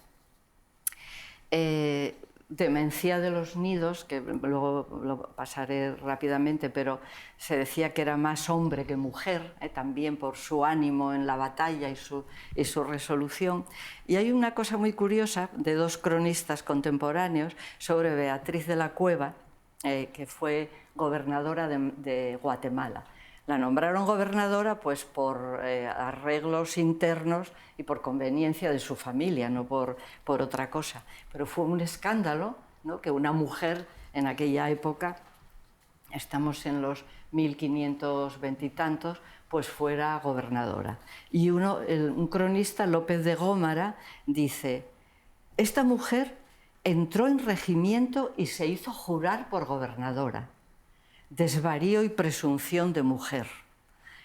S2: Demencia de los Nidos, que luego lo pasaré rápidamente, pero se decía que era más hombre que mujer, también por su ánimo en la batalla y su resolución. Y hay una cosa muy curiosa de dos cronistas contemporáneos sobre Beatriz de la Cueva, que fue gobernadora de Guatemala. La nombraron gobernadora pues por arreglos internos y por conveniencia de su familia, no por otra cosa. Pero fue un escándalo, ¿no?, que una mujer en aquella época, estamos en los 1520 y tantos, pues fuera gobernadora. Y un cronista, López de Gómara, dice, esta mujer entró en regimiento y se hizo jurar por gobernadora. Desvarío y presunción de mujer,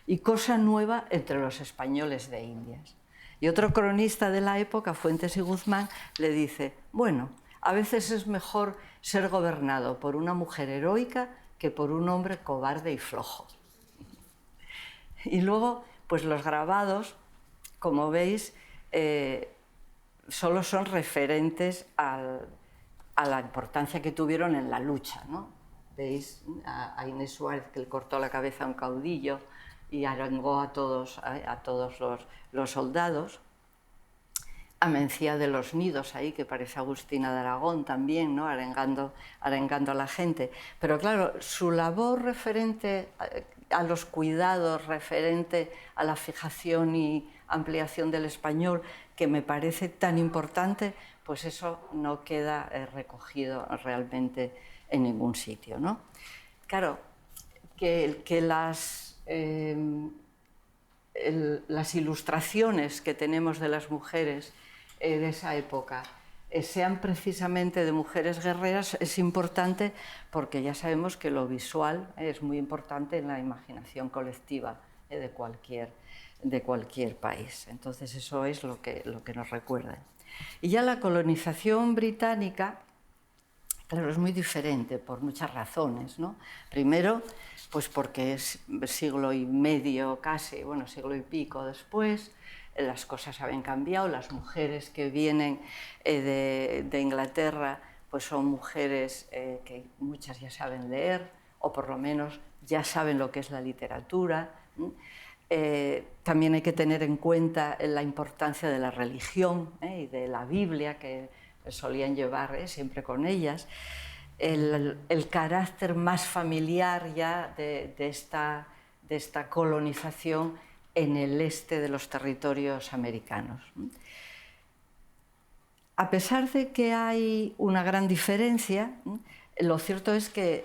S2: y cosa nueva entre los españoles de Indias. Y otro cronista de la época, Fuentes y Guzmán, le dice, bueno, a veces es mejor ser gobernado por una mujer heroica que por un hombre cobarde y flojo. Y luego, pues los grabados, como veis, solo son referentes a la importancia que tuvieron en la lucha, ¿no? Veis a Inés Suárez, que le cortó la cabeza a un caudillo y arengó a todos los soldados. A Mencía de los Nidos, ahí, que parece Agustina de Aragón también, ¿no?, arengando a la gente. Pero claro, su labor referente a los cuidados, referente a la fijación y ampliación del español, que me parece tan importante, pues eso no queda recogido realmente en ningún sitio, ¿no? Claro, que las ilustraciones que tenemos de las mujeres de esa época sean precisamente de mujeres guerreras es importante porque ya sabemos que lo visual es muy importante en la imaginación colectiva de cualquier país. Entonces eso es lo que nos recuerda. Y ya la colonización británica, claro, es muy diferente por muchas razones, ¿no? Primero, pues porque es siglo y medio casi, bueno, siglo y pico después, las cosas habían cambiado, las mujeres que vienen de Inglaterra pues son mujeres que muchas ya saben leer, o por lo menos ya saben lo que es la literatura. También hay que tener en cuenta la importancia de la religión y de la Biblia, que solían llevar siempre con ellas, el carácter más familiar ya de de esta colonización en el este de los territorios americanos. A pesar de que hay una gran diferencia, lo cierto es que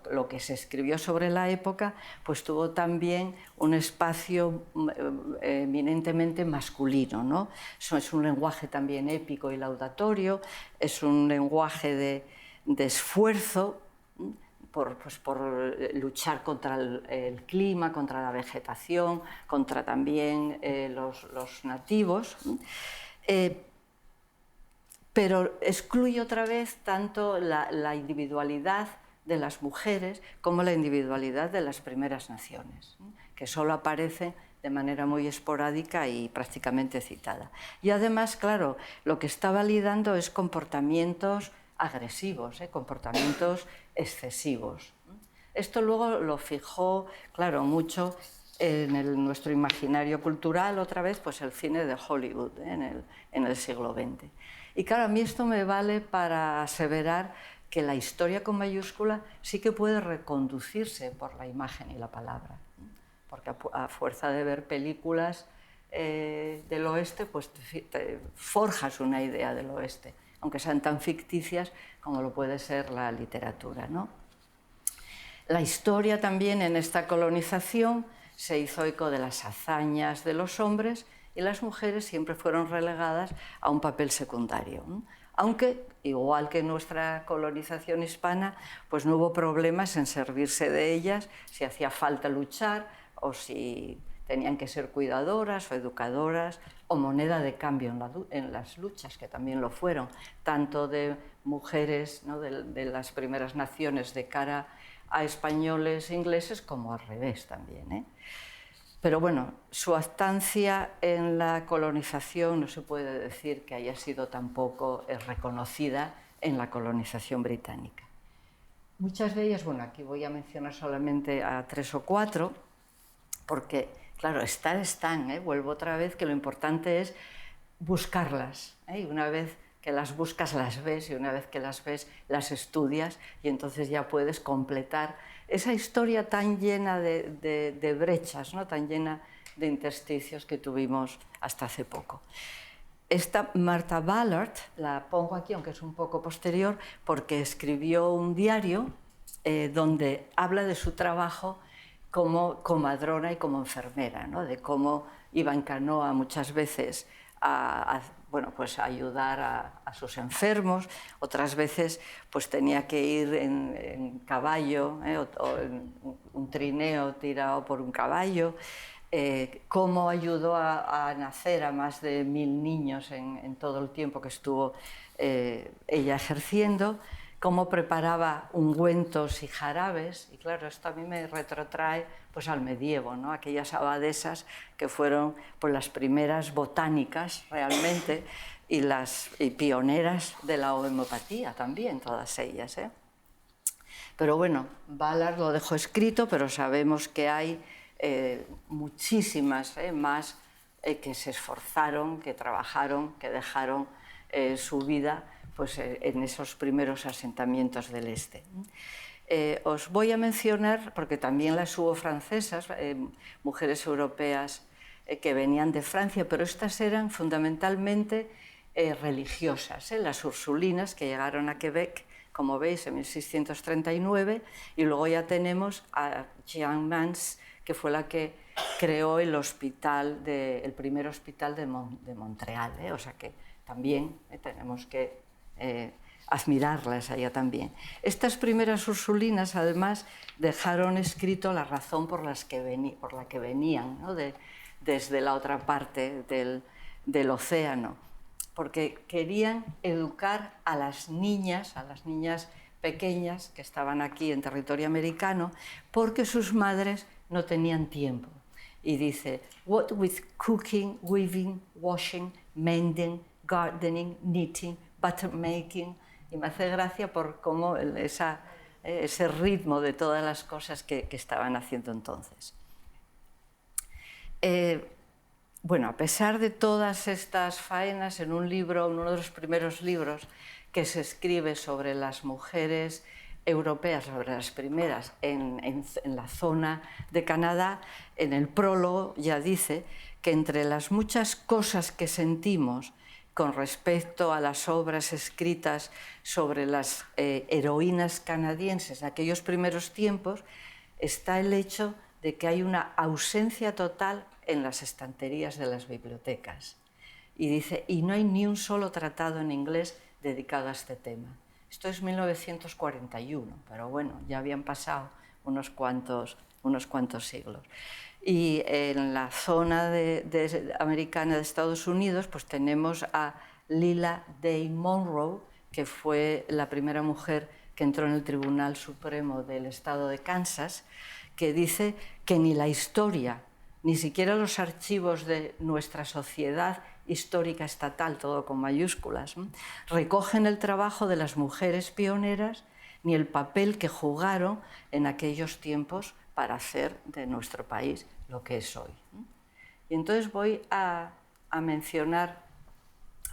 S2: lo que se escribió sobre la época pues tuvo también un espacio eminentemente masculino, ¿no? Eso es un lenguaje también épico y laudatorio, es un lenguaje de esfuerzo por luchar contra el clima, contra la vegetación, contra también los nativos. Pero excluye otra vez tanto la individualidad de las mujeres como la individualidad de las primeras naciones, que solo aparecen de manera muy esporádica y prácticamente citada. Y además, claro, lo que está validando es comportamientos agresivos, comportamientos excesivos. Esto luego lo fijó, claro, mucho en nuestro imaginario cultural, otra vez, pues el cine de Hollywood en el siglo XX. Y claro, a mí esto me vale para aseverar que la historia con mayúscula sí que puede reconducirse por la imagen y la palabra, porque a fuerza de ver películas del oeste, pues te forjas una idea del oeste, aunque sean tan ficticias como lo puede ser la literatura, ¿no? La historia también en esta colonización se hizo eco de las hazañas de los hombres y las mujeres siempre fueron relegadas a un papel secundario. Aunque, igual que en nuestra colonización hispana, pues no hubo problemas en servirse de ellas si hacía falta luchar o si tenían que ser cuidadoras o educadoras o moneda de cambio en las luchas, que también lo fueron, tanto de mujeres, ¿no?, de las primeras naciones de cara a españoles e ingleses como al revés también, Pero bueno, su estancia en la colonización no se puede decir que haya sido tampoco reconocida en la colonización británica. Muchas de ellas, bueno, aquí voy a mencionar solamente a 3 o 4, porque, claro, están, vuelvo otra vez, que lo importante es buscarlas, y una vez que las buscas las ves, y una vez que las ves las estudias, y entonces ya puedes completar esa historia tan llena de brechas, ¿no?, tan llena de intersticios que tuvimos hasta hace poco. Esta Martha Ballard, la pongo aquí, aunque es un poco posterior, porque escribió un diario donde habla de su trabajo como comadrona y como enfermera, ¿no?, de cómo iba en canoa muchas veces a ayudar a sus enfermos, otras veces pues tenía que ir en caballo, o en un trineo tirado por un caballo, cómo ayudó a nacer a más de 1000 niños en todo el tiempo que estuvo ella ejerciendo, cómo preparaba ungüentos y jarabes, y claro, esto a mí me retrotrae pues al medievo, ¿no?, aquellas abadesas que fueron pues las primeras botánicas realmente y pioneras de la homeopatía también, todas ellas, Pero bueno, Ballard lo dejó escrito, pero sabemos que hay muchísimas más que se esforzaron, que trabajaron, que dejaron su vida pues, en esos primeros asentamientos del este. Os voy a mencionar, porque también las hubo francesas, mujeres europeas que venían de Francia, pero estas eran fundamentalmente religiosas, las ursulinas, que llegaron a Quebec, como veis, en 1639, y luego ya tenemos a Jeanne Mance, que fue la que creó el primer hospital de Montreal, o sea que también tenemos que admirarlas allá también. Estas primeras ursulinas, además, dejaron escrito la razón por la que venían, ¿no?, desde la otra parte del océano, porque querían educar a las niñas pequeñas que estaban aquí en territorio americano, porque sus madres no tenían tiempo. Y dice, what with cooking, weaving, washing, mending, gardening, knitting, butter making, y me hace gracia por cómo ese ritmo de todas las cosas que estaban haciendo entonces. Bueno, a pesar de todas estas faenas, en uno de los primeros libros que se escribe sobre las mujeres europeas, sobre las primeras en la zona de Canadá, en el prólogo ya dice que entre las muchas cosas que sentimos con respecto a las obras escritas sobre las heroínas canadienses de aquellos primeros tiempos, está el hecho de que hay una ausencia total en las estanterías de las bibliotecas. Y dice, y no hay ni un solo tratado en inglés dedicado a este tema. Esto es 1941, pero bueno, ya habían pasado unos cuantos siglos. Y en la zona americana de Estados Unidos, pues tenemos a Lila Day Monroe, que fue la primera mujer que entró en el Tribunal Supremo del Estado de Kansas, que dice que ni la historia, ni siquiera los archivos de nuestra sociedad histórica estatal, todo con mayúsculas, recogen el trabajo de las mujeres pioneras ni el papel que jugaron en aquellos tiempos para hacer de nuestro país lo que es hoy. Y entonces voy a mencionar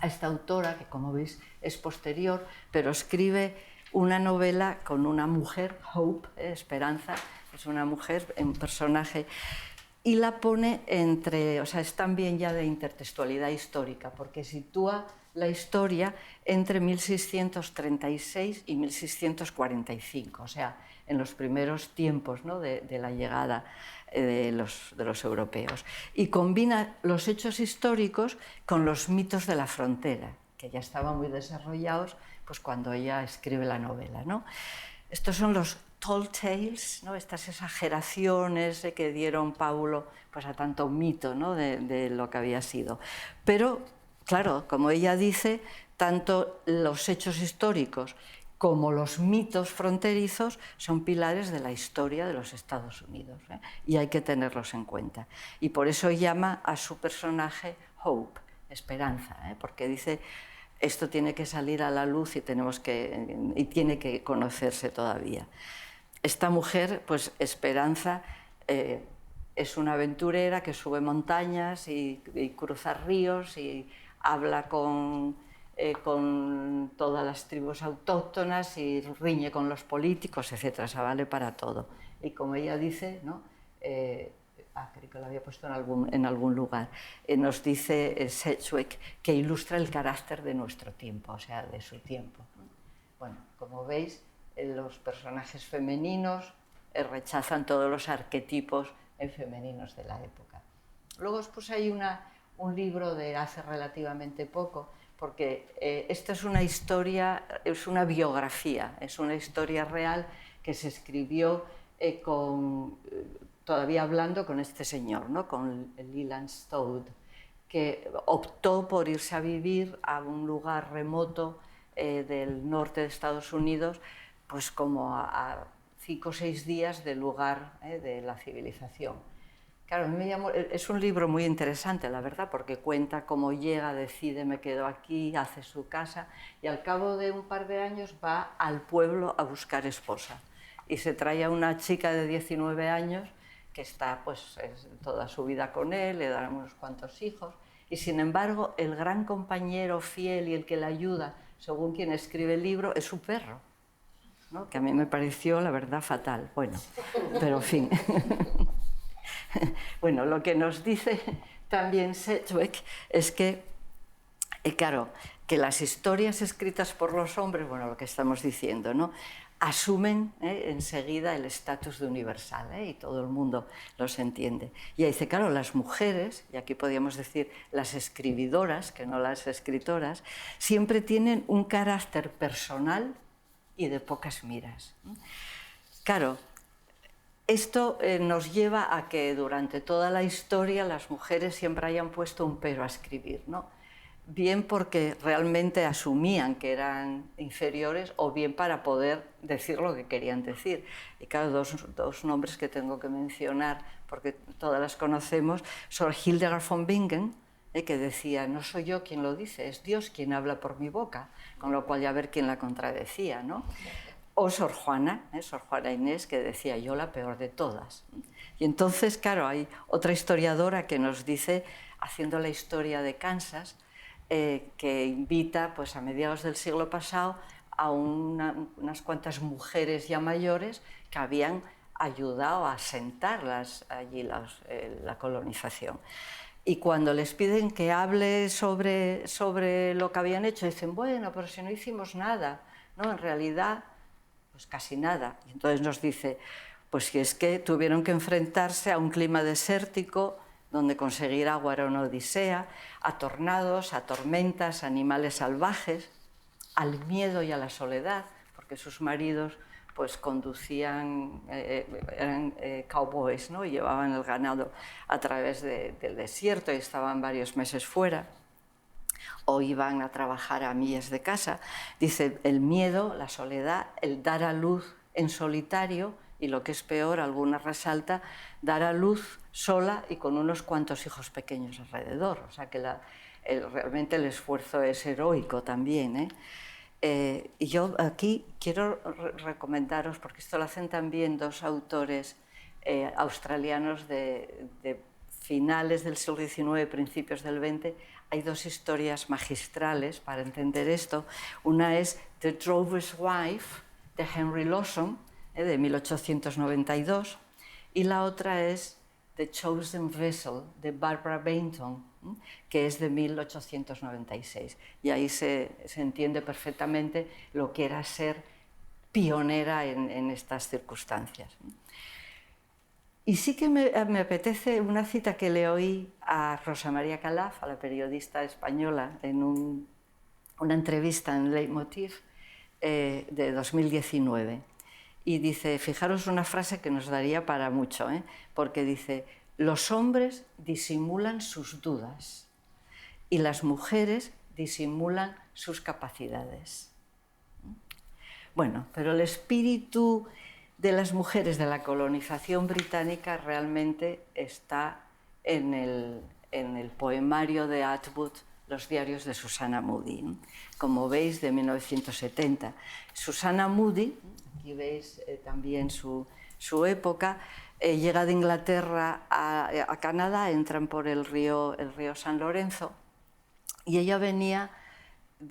S2: a esta autora, que como veis es posterior, pero escribe una novela con una mujer, Hope, Esperanza, es una mujer, un personaje, y la pone entre, o sea, es también ya de intertextualidad histórica, porque sitúa la historia entre 1636 y 1645, o sea, en los primeros tiempos, ¿no?, de la llegada de los europeos. Y combina los hechos históricos con los mitos de la frontera, que ya estaban muy desarrollados pues, cuando ella escribe la novela, ¿no? Estos son los tall tales, ¿no?, estas exageraciones que dieron Paulo pues, a tanto mito, ¿no?, de lo que había sido. Pero, claro, como ella dice, tanto los hechos históricos como los mitos fronterizos son pilares de la historia de los Estados Unidos, ¿eh? Y hay que tenerlos en cuenta. Y por eso llama a su personaje Hope, Esperanza, ¿eh?, porque dice, esto tiene que salir a la luz y tiene que conocerse todavía. Esta mujer, pues Esperanza, es una aventurera que sube montañas y cruza ríos y habla con todas las tribus autóctonas y riñe con los políticos, etc. O sea, vale para todo. Y como ella dice, ¿no?, creo que lo había puesto en algún lugar, nos dice Sedgwick que ilustra el carácter de nuestro tiempo, o sea, de su tiempo. Bueno, como veis, los personajes femeninos rechazan todos los arquetipos femeninos de la época. Luego os puse ahí un libro de hace relativamente poco, porque esta es una historia, es una biografía, es una historia real que se escribió todavía hablando con este señor, ¿no?, con Leland Stout, que optó por irse a vivir a un lugar remoto del norte de Estados Unidos, pues como a 5 o 6 días del lugar de la civilización. Claro, es un libro muy interesante, la verdad, porque cuenta cómo llega, decide, me quedo aquí, hace su casa, y al cabo de un par de años va al pueblo a buscar esposa. Y se trae a una chica de 19 años que está pues, toda su vida con él, le dan unos cuantos hijos, y sin embargo el gran compañero fiel y el que la ayuda, según quien escribe el libro, es su perro, ¿no?, que a mí me pareció, la verdad, fatal. Bueno, pero en fin. Bueno, lo que nos dice también Sedgwick es que, claro, que las historias escritas por los hombres, bueno, lo que estamos diciendo, ¿no?, asumen enseguida el estatus de universal, y todo el mundo los entiende. Y ahí dice, claro, las mujeres, y aquí podríamos decir las escribidoras, que no las escritoras, siempre tienen un carácter personal y de pocas miras. Claro, esto nos lleva a que durante toda la historia las mujeres siempre hayan puesto un pero a escribir, ¿no?, bien porque realmente asumían que eran inferiores o bien para poder decir lo que querían decir. Y claro, dos nombres que tengo que mencionar, porque todas las conocemos, son Hildegard von Bingen, que decía, no soy yo quien lo dice, es Dios quien habla por mi boca, con lo cual ya ver quién la contradecía, ¿no? O Sor Juana Inés, que decía, yo la peor de todas. Y entonces, claro, hay otra historiadora que nos dice, haciendo la historia de Kansas, que invita pues, a mediados del siglo pasado a unas cuantas mujeres ya mayores que habían ayudado a asentarlas allí la colonización. Y cuando les piden que hable sobre lo que habían hecho, dicen, bueno, pero si no hicimos nada, ¿no? En realidad, pues casi nada. Y entonces nos dice, pues si es que tuvieron que enfrentarse a un clima desértico, donde conseguir agua era una odisea, a tornados, a tormentas, a animales salvajes, al miedo y a la soledad, porque sus maridos pues conducían, eran cowboys, ¿no? Y llevaban el ganado a través del desierto y estaban varios meses fuera, o iban a trabajar a millas de casa. Dice, el miedo, la soledad, el dar a luz en solitario, y lo que es peor, alguna resalta, dar a luz sola y con unos cuantos hijos pequeños alrededor. O sea que realmente el esfuerzo es heroico también, ¿eh? Y yo aquí quiero recomendaros, porque esto lo hacen también dos autores australianos de finales del siglo XIX, principios del XX, hay dos historias magistrales para entender esto. Una es The Drover's Wife, de Henry Lawson, de 1892, y la otra es The Chosen Vessel, de Barbara Bainton, que es de 1896. Y ahí se entiende perfectamente lo que era ser pionera en estas circunstancias. Y sí que me apetece una cita que le oí a Rosa María Calaf, a la periodista española, en una entrevista en Leitmotiv de 2019. Y dice, fijaros una frase que nos daría para mucho, porque dice, los hombres disimulan sus dudas y las mujeres disimulan sus capacidades. Bueno, pero el espíritu de las mujeres de la colonización británica realmente está en el poemario de Atwood, Los diarios de Susanna Moodie, como veis, de 1970. Susanna Moodie, aquí veis también su época, llega de Inglaterra a Canadá, entran por el río San Lorenzo, y ella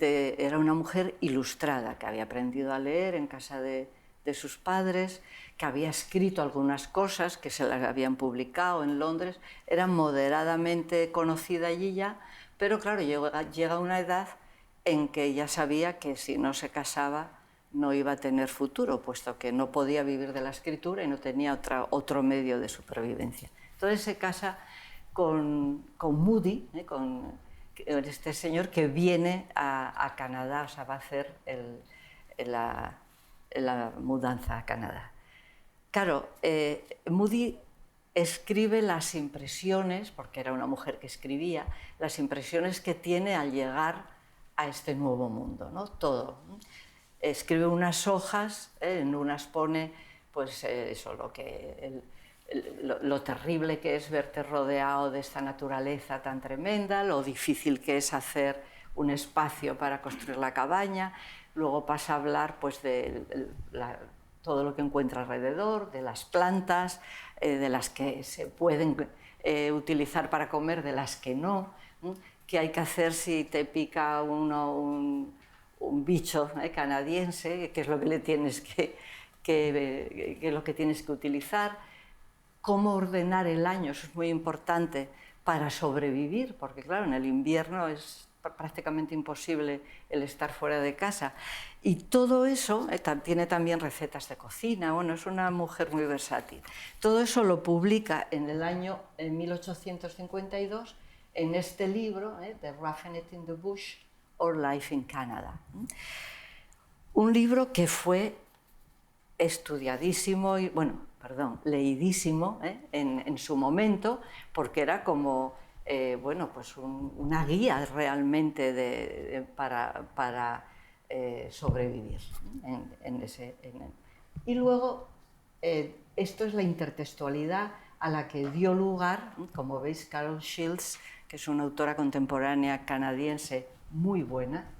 S2: era una mujer ilustrada, que había aprendido a leer en casa de sus padres, que había escrito algunas cosas que se las habían publicado en Londres, era moderadamente conocida allí ya, pero claro, llega una edad en que ya sabía que si no se casaba no iba a tener futuro, puesto que no podía vivir de la escritura y no tenía otro medio de supervivencia. Entonces se casa con Moodie, con este señor que viene a Canadá, o sea, va a hacer la mudanza a Canadá. Claro, Moodie escribe las impresiones, porque era una mujer que escribía, las impresiones que tiene al llegar a este nuevo mundo, ¿no? Todo. Escribe unas hojas, en unas pone pues eso, lo terrible que es verte rodeado de esta naturaleza tan tremenda, lo difícil que es hacer un espacio para construir la cabaña. Luego pasa a hablar pues, de todo lo que encuentra alrededor, de las plantas, de las que se pueden utilizar para comer, de las que no, qué hay que hacer si te pica un bicho canadiense, qué es lo que tienes que utilizar, cómo ordenar el año, eso es muy importante para sobrevivir, porque claro, en el invierno es prácticamente imposible el estar fuera de casa. Y todo eso, tiene también recetas de cocina, bueno, es una mujer muy versátil. Todo eso lo publica en 1852 en este libro, The Roughing It in the Bush or Life in Canada. Un libro que fue estudiadísimo y, leidísimo en su momento, porque era como pues una guía realmente para sobrevivir. Y luego, esto es la intertextualidad a la que dio lugar, como veis, Carol Shields, que es una autora contemporánea canadiense muy buena,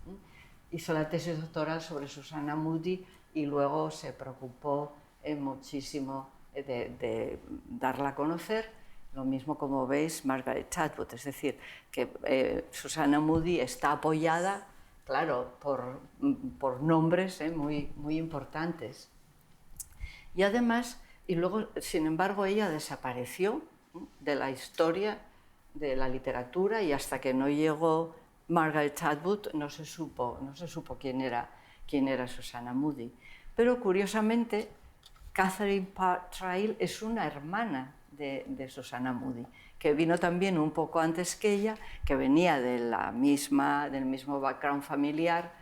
S2: hizo la tesis doctoral sobre Susanna Moodie y luego se preocupó muchísimo de darla a conocer. Lo mismo, como veis, Margaret Atwood, es decir, que Susanna Moodie está apoyada claro, por nombres muy, muy importantes. Y además, y luego, sin embargo, ella desapareció de la historia de la literatura y hasta que no llegó Margaret Atwood no se supo quién era Susanna Moodie. Pero curiosamente, Catherine Parr Traill es una hermana de Susanna Moodie, que vino también un poco antes que ella, que venía del mismo background familiar,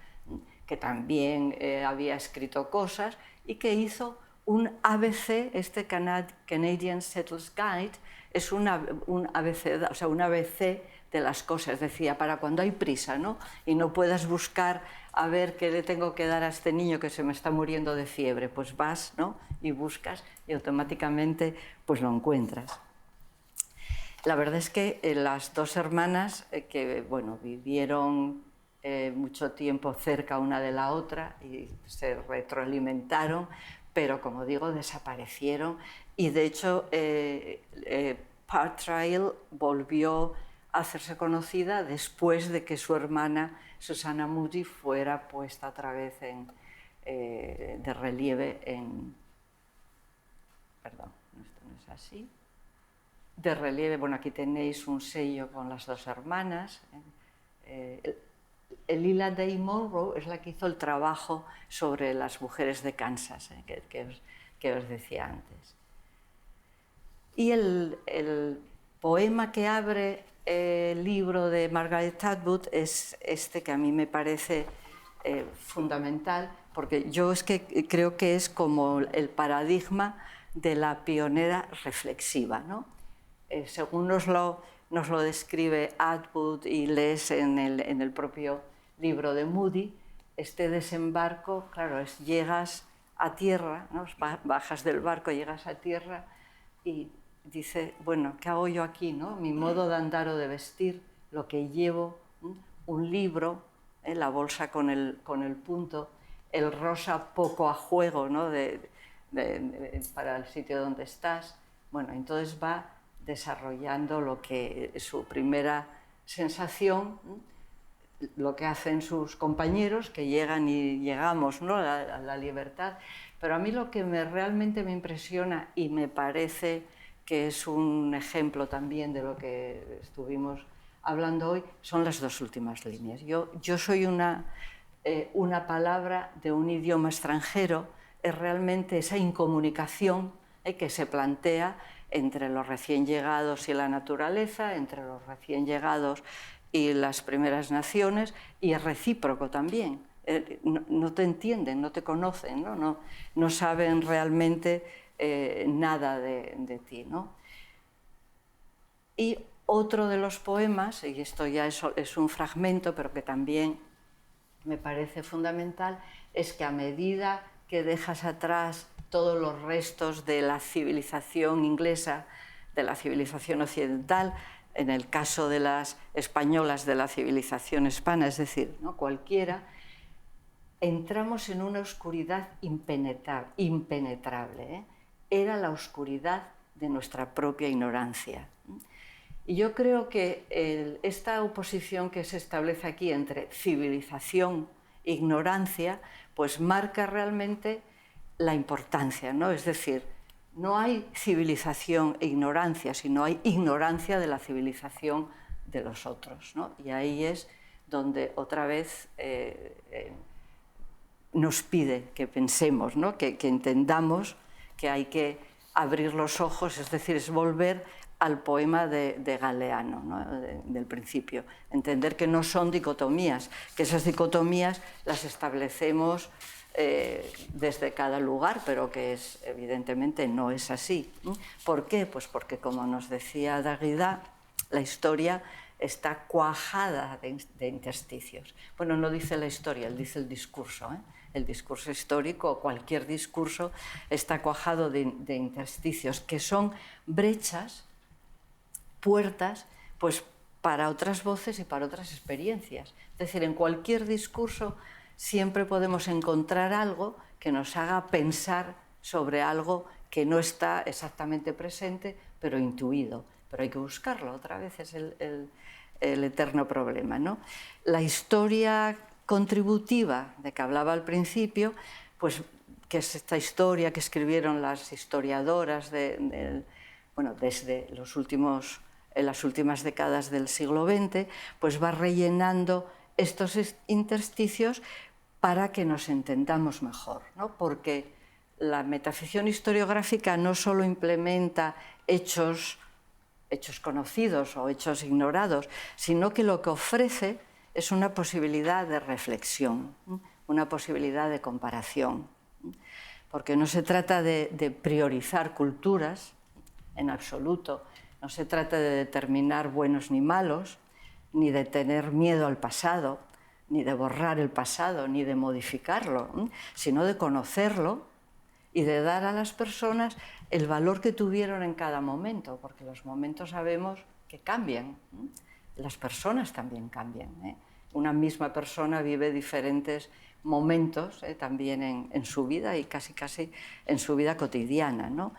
S2: que también había escrito cosas y que hizo un ABC, este Canadian Settlers Guide, es un ABC, o sea, un ABC de las cosas, decía, para cuando hay prisa, ¿no? Y no puedas buscar a ver qué le tengo que dar a este niño que se me está muriendo de fiebre, pues vas, ¿no? Y buscas y automáticamente pues lo encuentras. La verdad es que las dos hermanas que bueno, vivieron mucho tiempo cerca una de la otra y se retroalimentaron, pero como digo, desaparecieron y de hecho Parr Traill volvió a hacerse conocida después de que su hermana Susanna Moodie fuera puesta otra vez de relieve perdón, esto no es así. De relieve, bueno, aquí tenéis un sello con las dos hermanas. Lila Day Monroe es la que hizo el trabajo sobre las mujeres de Kansas, que os decía antes. Y el poema que abre el libro de Margaret Atwood es este que a mí me parece fundamental, porque yo es que creo que es como el paradigma de la pionera reflexiva, ¿no? Según nos lo describe Atwood y lees en el propio libro de Moodie, este desembarco, claro, llegas a tierra, ¿no? Bajas del barco, llegas a tierra y dice, bueno, ¿qué hago yo aquí, no? Mi modo de andar o de vestir, lo que llevo, un libro, la bolsa con el punto, el rosa poco a juego, ¿no? Para el sitio donde estás. Bueno, entonces va desarrollando lo que es su primera sensación, lo que hacen sus compañeros, que llegan y llegamos, ¿no? a la libertad. Pero a mí lo que realmente me impresiona y me parece que es un ejemplo también de lo que estuvimos hablando hoy, son las dos últimas líneas. Yo soy una palabra de un idioma extranjero, es realmente esa incomunicación que se plantea entre los recién llegados y la naturaleza, entre los recién llegados y las primeras naciones, y es recíproco también. No te entienden, no te conocen, no saben realmente nada de ti, ¿no? Y otro de los poemas, y esto ya es un fragmento, pero que también me parece fundamental, es que a medida que dejas atrás todos los restos de la civilización inglesa, de la civilización occidental, en el caso de las españolas, de la civilización hispana, es decir, ¿no? Cualquiera, entramos en una oscuridad impenetrable, ¿eh? Era la oscuridad de nuestra propia ignorancia. Y yo creo que esta oposición que se establece aquí entre civilización e ignorancia, pues marca realmente la importancia, ¿no? Es decir, no hay civilización e ignorancia, sino hay ignorancia de la civilización de los otros, ¿no? Y ahí es donde otra vez nos pide que pensemos, ¿no? que entendamos que hay que abrir los ojos, es decir, es volver al poema de Galeano, ¿no? Del principio, entender que no son dicotomías, que esas dicotomías las establecemos desde cada lugar, pero que evidentemente no es así. ¿Por qué? Pues porque, como nos decía Derrida, la historia está cuajada de intersticios. Bueno, no dice la historia, él dice el discurso, ¿eh? El discurso histórico o cualquier discurso está cuajado de intersticios, que son brechas, puertas, pues para otras voces y para otras experiencias. Es decir, en cualquier discurso siempre podemos encontrar algo que nos haga pensar sobre algo que no está exactamente presente, pero intuido. Pero hay que buscarlo, otra vez es el eterno problema, ¿no? La historia contributiva de que hablaba al principio, pues que es esta historia que escribieron las historiadoras bueno, desde las últimas décadas del siglo XX, pues va rellenando estos intersticios para que nos entendamos mejor, ¿no? Porque la metaficción historiográfica no solo implementa hechos conocidos o hechos ignorados, sino que lo que ofrece es una posibilidad de reflexión, una posibilidad de comparación. Porque no se trata de priorizar culturas en absoluto, no se trata de determinar buenos ni malos, ni de tener miedo al pasado, ni de borrar el pasado, ni de modificarlo, sino de conocerlo y de dar a las personas el valor que tuvieron en cada momento, porque los momentos sabemos que cambian, las personas también cambian. Una misma persona vive diferentes momentos también en su vida y casi en su vida cotidiana, ¿no?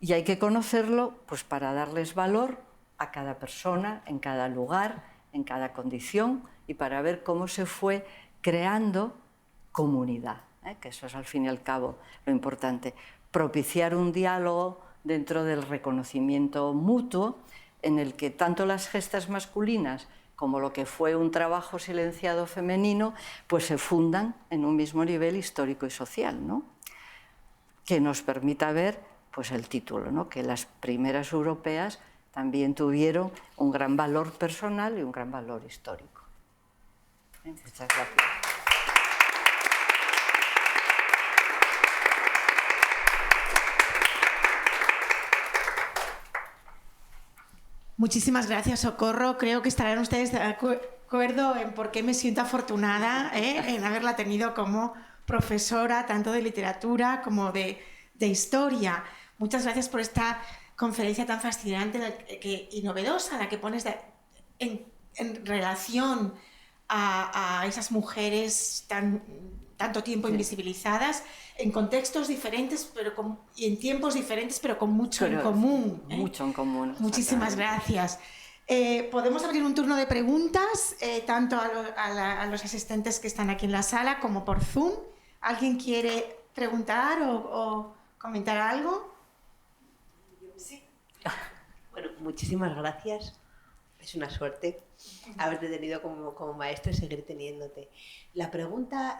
S2: Y hay que conocerlo pues, para darles valor a cada persona, en cada lugar, en cada condición y para ver cómo se fue creando comunidad, que eso es al fin y al cabo lo importante. Propiciar un diálogo dentro del reconocimiento mutuo en el que tanto las gestas masculinas como lo que fue un trabajo silenciado femenino, pues se fundan en un mismo nivel histórico y social, ¿no? Que nos permita ver pues, el título, ¿no? Que las primeras europeas también tuvieron un gran valor personal y un gran valor histórico. Muchas gracias.
S1: Muchísimas gracias, Socorro. Creo que estarán ustedes de acuerdo en por qué me siento afortunada en haberla tenido como profesora, tanto de literatura como de historia. Muchas gracias por esta conferencia tan fascinante y novedosa, la que pones en relación a esas mujeres tanto tiempo invisibilizadas, en contextos diferentes y en tiempos diferentes, pero con mucho en común.
S2: Mucho en común.
S1: Muchísimas gracias. Podemos abrir un turno de preguntas, tanto a los asistentes que están aquí en la sala como por Zoom. ¿Alguien quiere preguntar o comentar algo?
S3: Sí. Bueno, muchísimas gracias. Es una suerte haberte tenido como maestra y seguir teniéndote. La pregunta,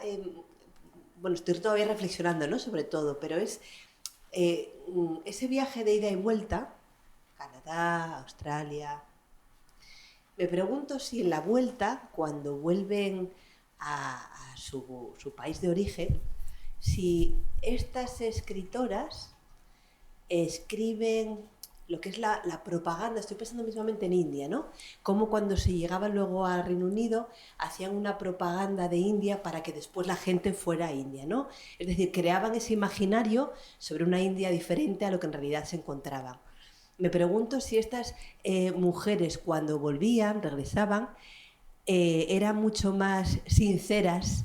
S3: bueno, estoy todavía reflexionando, ¿no? Sobre todo, pero es ese viaje de ida y vuelta, Canadá, Australia. Me pregunto si en la vuelta, cuando vuelven a su país de origen, si estas escritoras escriben lo que es la propaganda. Estoy pensando mismamente en India, ¿no? Como cuando se llegaba luego al Reino Unido, hacían una propaganda de India para que después la gente fuera a India, ¿no? Es decir, creaban ese imaginario sobre una India diferente a lo que en realidad se encontraban. Me pregunto si estas mujeres, cuando volvían, regresaban, eran mucho más sinceras.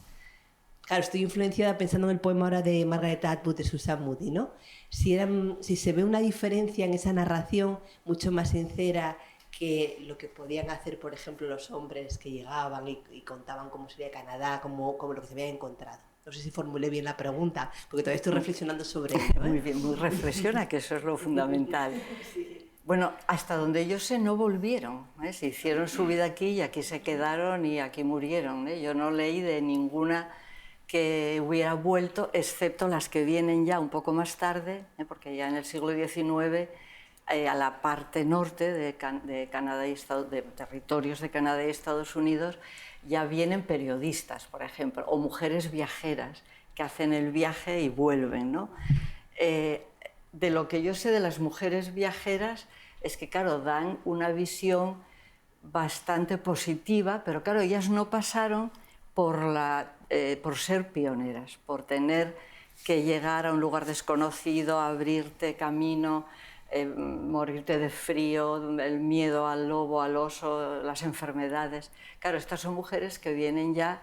S3: Claro, estoy influenciada pensando en el poema ahora de Margaret Atwood de Susan Moodie, ¿no? Si se ve una diferencia en esa narración mucho más sincera que lo que podían hacer, por ejemplo, los hombres que llegaban y contaban cómo sería Canadá, como lo que se habían encontrado. No sé si formulé bien la pregunta, porque todavía estoy reflexionando sobre ello.
S2: Muy bien, muy reflexiona, que eso es lo fundamental.
S3: Sí.
S2: Bueno, hasta donde yo sé no volvieron, se hicieron su vida aquí y aquí se quedaron y aquí murieron. Yo no leí de ninguna que hubiera vuelto, excepto las que vienen ya un poco más tarde, porque ya en el siglo XIX, a la parte norte de Canadá y de territorios de Canadá y Estados Unidos, ya vienen periodistas, por ejemplo, o mujeres viajeras que hacen el viaje y vuelven, ¿no? De lo que yo sé de las mujeres viajeras es que, claro, dan una visión bastante positiva, pero claro, ellas no pasaron por ser pioneras, por tener que llegar a un lugar desconocido, abrirte camino, morirte de frío, el miedo al lobo, al oso, las enfermedades. Claro, estas son mujeres que vienen ya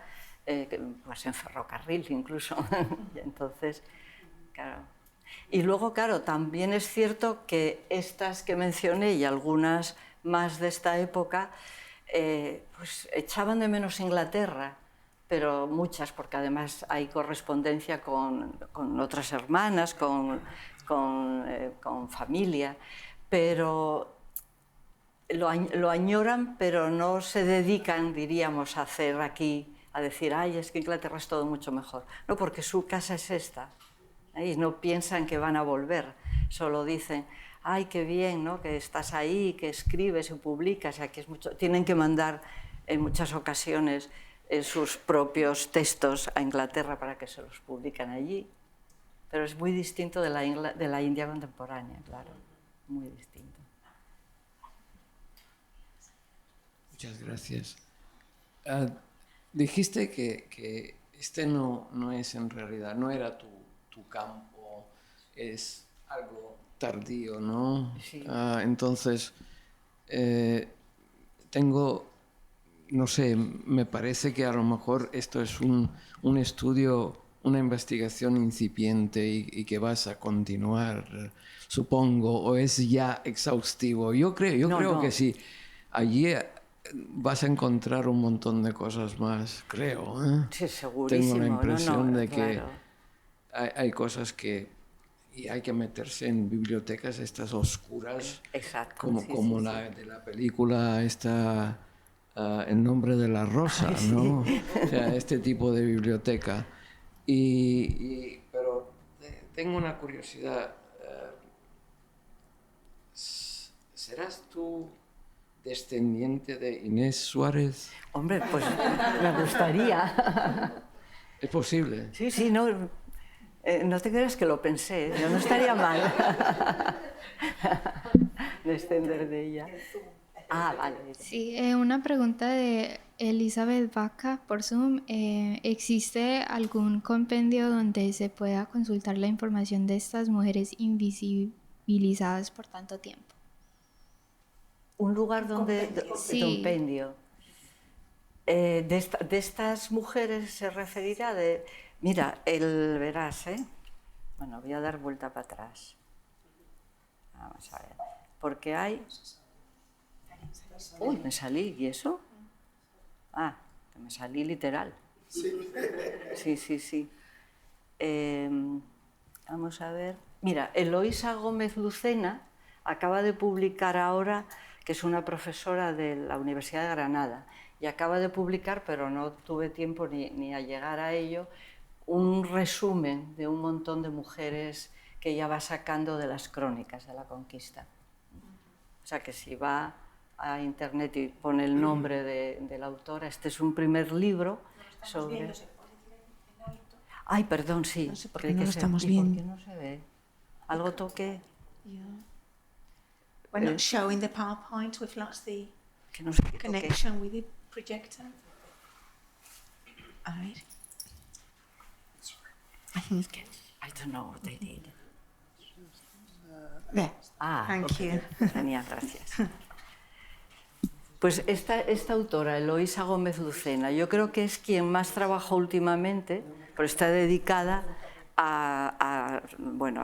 S2: pues en ferrocarril incluso. Entonces, claro. Y luego, claro, también es cierto que estas que mencioné y algunas más de esta época pues echaban de menos Inglaterra, pero muchas, porque además hay correspondencia con otras hermanas, con familia, pero lo añoran, pero no se dedican, diríamos, a hacer aquí, a decir, ay, es que Inglaterra es todo mucho mejor. No, porque su casa es esta, y no piensan que van a volver, solo dicen, ay, qué bien, ¿no?, que estás ahí, que escribes y publicas, aquí es mucho. Tienen que mandar en muchas ocasiones sus propios textos a Inglaterra para que se los publiquen allí, pero es muy distinto de la India contemporánea, claro, muy distinto.
S4: Muchas gracias. Dijiste que este no es en realidad, no era tu campo, es algo tardío, ¿no?
S2: Sí.
S4: Entonces, no sé, me parece que a lo mejor esto es un estudio, una investigación incipiente y que vas a continuar, supongo, o es ya exhaustivo. Yo creo que sí. Allí vas a encontrar un montón de cosas más, creo.
S2: Sí, segurísimo.
S4: Tengo la impresión de que
S2: claro.
S4: hay cosas que... Y hay que meterse en bibliotecas estas oscuras,
S2: Exacto,
S4: como la de la película esta, El nombre de la rosa, ¿no? O sea, este tipo de biblioteca. Pero tengo una curiosidad. ¿Serás tú descendiente de Inés Suárez?
S2: Hombre, pues me gustaría.
S4: ¿Es posible?
S2: Sí, no, no te creas que lo pensé, yo no estaría mal descender de ella. Ah, vale.
S5: Sí, una pregunta de Elizabeth Vaca por Zoom. ¿Existe algún compendio donde se pueda consultar la información de estas mujeres invisibilizadas por tanto tiempo?
S2: Un lugar donde...
S5: Sí.
S2: Compendio. De estas mujeres se referirá de... Mira, verás, ¿eh? Bueno, voy a dar vuelta para atrás. Vamos a ver. Porque hay... Uy, me salí, ¿y eso? Ah, que me salí literal. Sí. Vamos a ver. Mira, Eloísa Gómez Lucena acaba de publicar ahora, que es una profesora de la Universidad de Granada, y acaba de publicar, pero no tuve tiempo ni a llegar a ello, un resumen de un montón de mujeres que ella va sacando de las crónicas de la conquista. O sea que si va a internet y pone el nombre de la autora, este es un primer libro sobre... Ay, perdón, sí.
S1: No sé por qué no lo estamos viendo.
S2: ¿Por qué no se ve? ¿Algo toque?
S1: We're not showing the PowerPoint, we've lost the
S2: Que no sé qué toque.
S1: connection with the projector. A ver. I think it's good.
S2: I don't know what they did.
S1: There.
S2: Ah,
S1: Thank
S2: okay.
S1: you.
S2: Genial, gracias. Pues esta autora, Eloísa Gómez Lucena, yo creo que es quien más trabajó últimamente, pero está dedicada a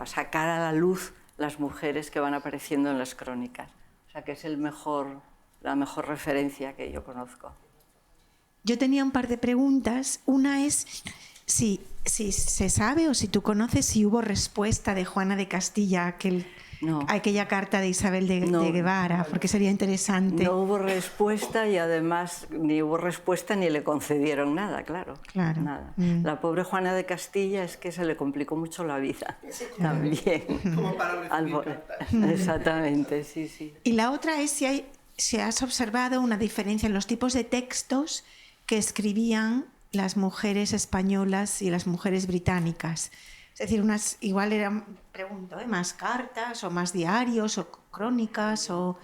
S2: sacar a la luz las mujeres que van apareciendo en las crónicas. O sea que es la mejor referencia que yo conozco.
S1: Yo tenía un par de preguntas. Una es si se sabe o si tú conoces si hubo respuesta de Juana de Castilla a aquella carta de Isabel de Guevara, porque sería interesante.
S2: No hubo respuesta y además ni hubo respuesta ni le concedieron nada, claro. Nada. La pobre Juana de Castilla es que se le complicó mucho la vida también.
S6: Como para recibir cartas.
S2: Exactamente, sí.
S1: Y la otra es si has observado una diferencia en los tipos de textos que escribían las mujeres españolas y las mujeres británicas. Es decir, unas igual eran, pregunto, más cartas o más diarios o crónicas o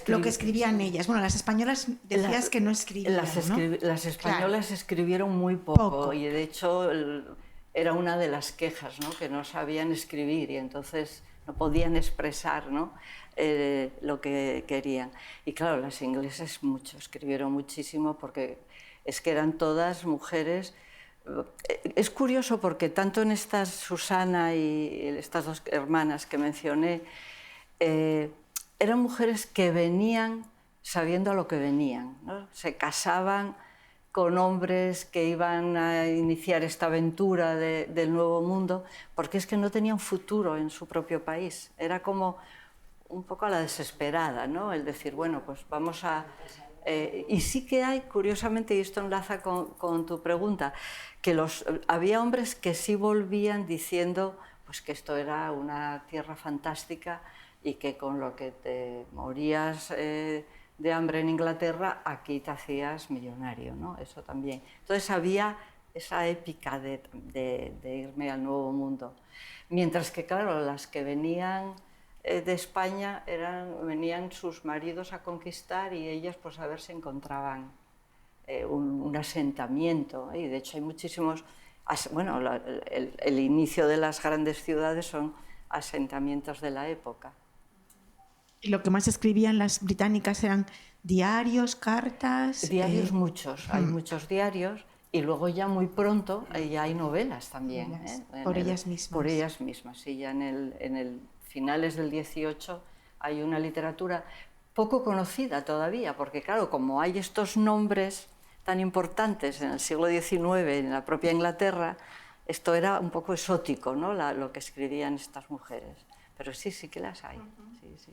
S1: lo que escribían ellas. Bueno, las españolas decías que no escribían,
S2: Las españolas escribieron muy poco y de hecho era una de las quejas, ¿no? Que no sabían escribir y entonces no podían expresar, ¿no? Lo que querían. Y claro, las inglesas escribieron muchísimo porque es que eran todas mujeres. Es curioso porque tanto en estas Susana y estas dos hermanas que mencioné, eran mujeres que venían sabiendo a lo que venían, ¿no? Se casaban con hombres que iban a iniciar esta aventura del nuevo mundo, porque es que no tenían futuro en su propio país. Era como un poco a la desesperada, ¿no? El decir, bueno, pues vamos a... y sí que hay, curiosamente, y esto enlaza con tu pregunta, que había hombres que sí volvían diciendo pues, que esto era una tierra fantástica y que con lo que te morías de hambre en Inglaterra, aquí te hacías millonario, ¿no? Eso también. Entonces había esa épica de irme al nuevo mundo. Mientras que, claro, las que venían de España venían sus maridos a conquistar y ellas pues a ver si encontraban un asentamiento. Y de hecho hay muchísimos... Bueno, el inicio de las grandes ciudades son asentamientos de la época.
S1: Y lo que más escribían las británicas eran diarios, cartas...
S2: Diarios muchos, hay muchos diarios, y luego ya muy pronto ya hay novelas también.
S1: Por ellas mismas.
S2: Por ellas mismas, sí, ya en el finales del 18 hay una literatura poco conocida todavía, porque claro, como hay estos nombres tan importantes en el siglo XIX en la propia Inglaterra, esto era un poco exótico, ¿no? Lo que escribían estas mujeres. Pero sí, sí que las hay. Sí, sí.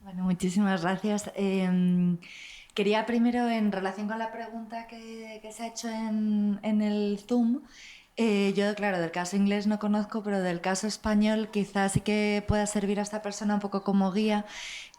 S7: Bueno, muchísimas gracias. Quería primero, en relación con la pregunta que se ha hecho en el Zoom, yo, claro, del caso inglés no conozco, pero del caso español quizás sí que pueda servir a esta persona un poco como guía.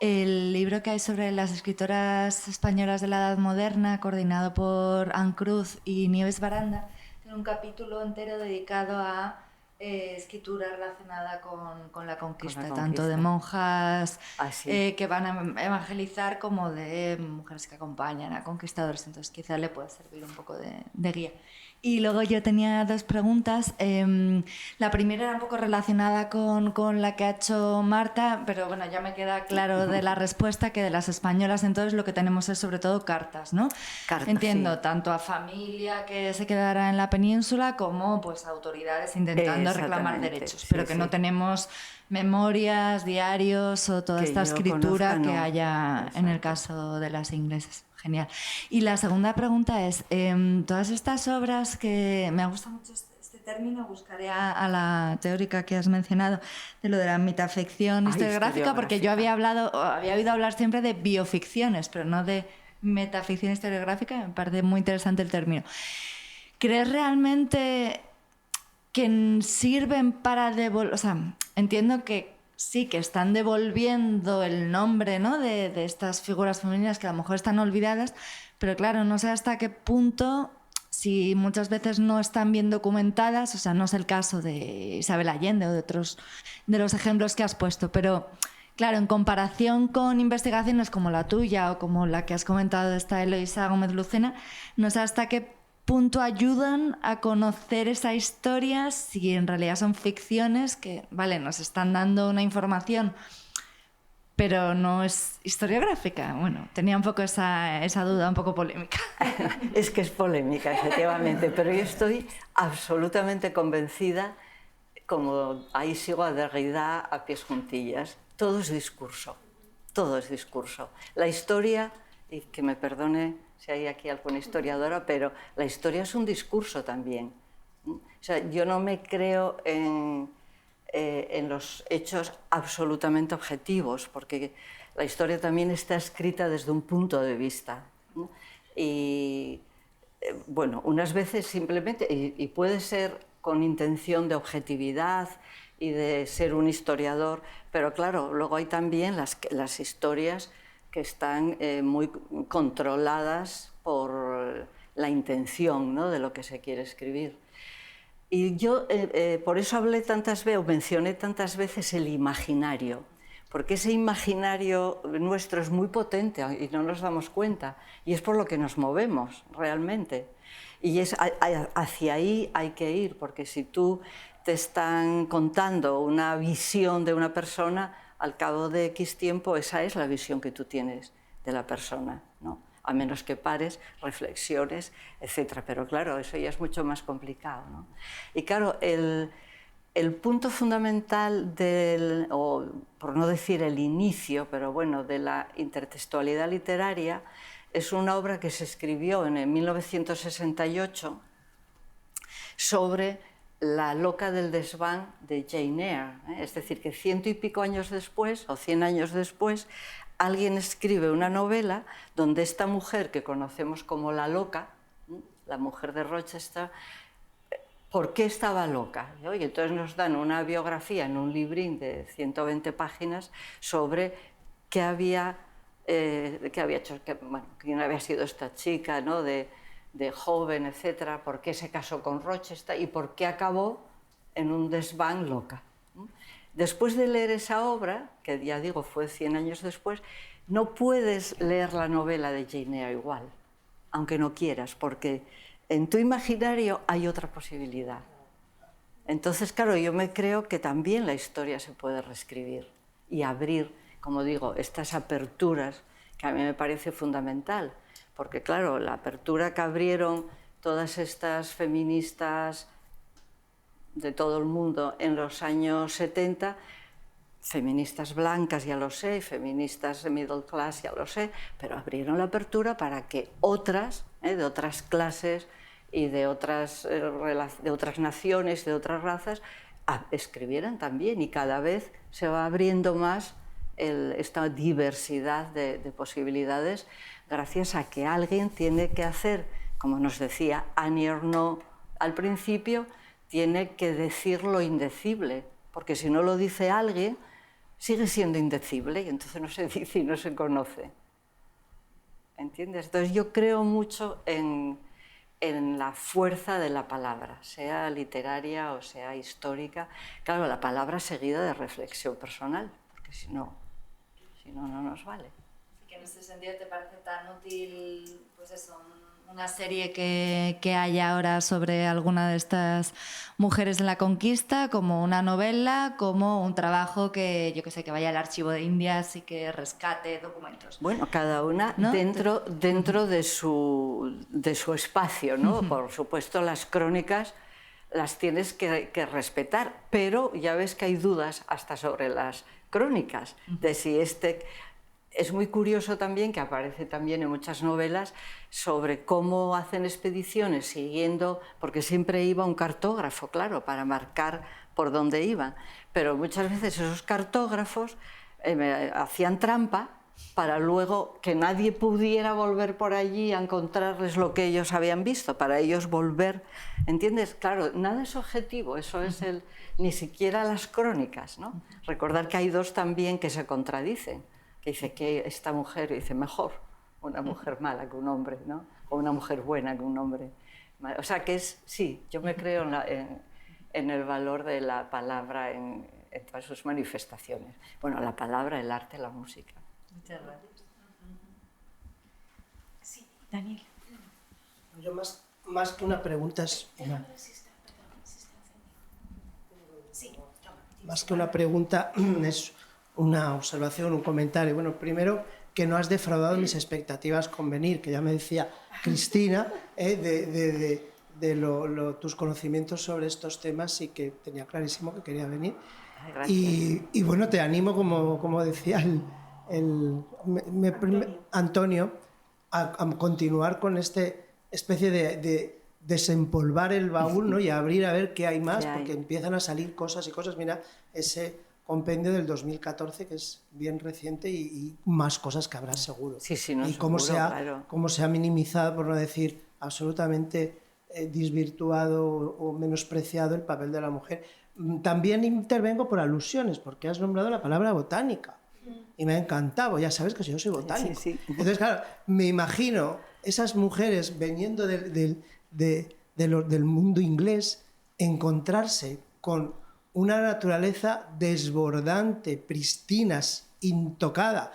S7: El libro que hay sobre las escritoras españolas de la Edad Moderna, coordinado por Ann Cruz y Nieves Baranda, tiene un capítulo entero dedicado a escritura relacionada con la conquista, tanto de monjas que van a evangelizar como de mujeres que acompañan a conquistadores, entonces quizá le pueda servir un poco de guía. Y luego yo tenía dos preguntas. La primera era un poco relacionada con la que ha hecho Marta, pero bueno, ya me queda claro de la respuesta que de las españolas entonces lo que tenemos es sobre todo cartas, ¿no?
S2: Cartas,
S7: entiendo,
S2: sí.
S7: Tanto a familia que se quedará en la península como pues a autoridades intentando reclamar derechos, pero
S2: sí,
S7: que
S2: sí.
S7: no tenemos memorias, diarios o toda
S2: Que
S7: esta
S2: yo
S7: escritura
S2: conozca,
S7: que
S2: no.
S7: haya
S2: Exacto.
S7: en el caso de las inglesas. Genial. Y la segunda pregunta es, todas estas obras que me gusta mucho este término, buscaré a la teórica que has mencionado, de lo de la metafección historiográfica, porque yo había oído hablar siempre de bioficciones, pero no de metafección historiográfica, me parece muy interesante el término. ¿Crees realmente que sirven para devolver? O sea, entiendo que sí, que están devolviendo el nombre, ¿no? de estas figuras femeninas que a lo mejor están olvidadas, pero claro, no sé hasta qué punto, si muchas veces no están bien documentadas, o sea, no es el caso de Isabel Allende o de otros de los ejemplos que has puesto, pero claro, en comparación con investigaciones como la tuya o como la que has comentado de esta Eloisa Gómez Lucena, no sé hasta qué punto ayudan a conocer esa historia si en realidad son ficciones que, vale, nos están dando una información, pero no es historiográfica. Bueno, tenía un poco esa duda un poco polémica.
S2: Es que es polémica, efectivamente, pero yo estoy absolutamente convencida, como ahí sigo a Derrida a pies juntillas, todo es discurso, todo es discurso. La historia, y que me perdone si hay aquí alguna historiadora, pero la historia es un discurso también. O sea, yo no me creo en los hechos absolutamente objetivos, porque la historia también está escrita desde un punto de vista. Y, bueno, unas veces simplemente, y puede ser con intención de objetividad y de ser un historiador, pero claro, luego hay también las historias que están muy controladas por la intención, ¿no?, de lo que se quiere escribir. Y yo por eso mencioné tantas veces el imaginario, porque ese imaginario nuestro es muy potente y no nos damos cuenta, y es por lo que nos movemos realmente. Y hacia ahí hay que ir, porque si tú te están contando una visión de una persona, al cabo de X tiempo esa es la visión que tú tienes de la persona, ¿no? A menos que pares, reflexiones, etc. Pero claro, eso ya es mucho más complicado, ¿no? Y claro, el punto fundamental o por no decir el inicio, pero bueno, de la intertextualidad literaria es una obra que se escribió en 1968 sobre la loca del desván de Jane Eyre. Es decir, que 100 y pico años después, o 100 años después, alguien escribe una novela donde esta mujer que conocemos como la loca, la mujer de Rochester, ¿por qué estaba loca? Y entonces nos dan una biografía en un librín de 120 páginas sobre qué había hecho, quién había sido esta chica, ¿no? de joven, etcétera, por qué se casó con Rochester y por qué acabó en un desván loca. Después de leer esa obra, que ya digo fue 100 años después, no puedes leer la novela de Jane Eyre igual, aunque no quieras, porque en tu imaginario hay otra posibilidad. Entonces, claro, yo me creo que también la historia se puede reescribir y abrir, como digo, estas aperturas que a mí me parece fundamental, porque claro, la apertura que abrieron todas estas feministas de todo el mundo en los años 70, feministas blancas, ya lo sé, feministas de middle class, ya lo sé, pero abrieron la apertura para que otras, de otras clases y de otras naciones, de otras razas, escribieran también, y cada vez se va abriendo más esta diversidad de posibilidades gracias a que alguien tiene que hacer, como nos decía Annie Ernaux al principio, tiene que decir lo indecible, porque si no lo dice alguien, sigue siendo indecible y entonces no se dice y no se conoce. ¿Entiendes? Entonces yo creo mucho en la fuerza de la palabra, sea literaria o sea histórica. Claro, la palabra seguida de reflexión personal, porque si no nos vale.
S7: Así que en este sentido te parece tan útil, pues eso, una serie que haya ahora sobre alguna de estas mujeres de la conquista, como una novela, como un trabajo que, yo que sé, que vaya al archivo de Indias y que rescate documentos.
S2: Bueno, cada una, ¿no? dentro de su espacio, ¿no? Por supuesto, las crónicas las tienes que respetar, pero ya ves que hay dudas hasta sobre las crónicas, de si Es muy curioso también, que aparece también en muchas novelas, sobre cómo hacen expediciones siguiendo, porque siempre iba un cartógrafo, claro, para marcar por dónde iban, pero muchas veces esos cartógrafos hacían trampa para luego que nadie pudiera volver por allí a encontrarles lo que ellos habían visto, para ellos volver, ¿entiendes? Claro, nada es objetivo, eso es ni siquiera las crónicas, ¿no? Recordar que hay dos también que se contradicen, que dice que esta mujer, dice mejor una mujer mala que un hombre, ¿no? O una mujer buena que un hombre. O sea que sí, yo me creo en el valor de la palabra en todas sus manifestaciones. Bueno, la palabra, el arte, la música.
S7: Muchas gracias.
S1: Sí, Daniel.
S6: Yo más que una pregunta es más que una pregunta es una observación, un comentario. Bueno, primero, que no has defraudado mis expectativas con venir, que ya me decía Cristina, tus conocimientos sobre estos temas y que tenía clarísimo que quería venir. Y bueno, te animo, como decía Antonio, a continuar con esta especie de desempolvar el baúl, ¿no? Y abrir a ver qué hay más, porque empiezan a salir cosas y cosas. Mira, ese compendio del 2014, que es bien reciente, y más cosas que habrá seguro.
S2: Sí, no,
S6: y cómo se ha minimizado, por no decir absolutamente desvirtuado o menospreciado el papel de la mujer. También intervengo por alusiones, porque has nombrado la palabra botánica. Y me ha encantado, ya sabes que yo soy botánico.
S2: Sí.
S6: Entonces, claro, me imagino esas mujeres viniendo del mundo inglés, encontrarse con una naturaleza desbordante, pristina, intocada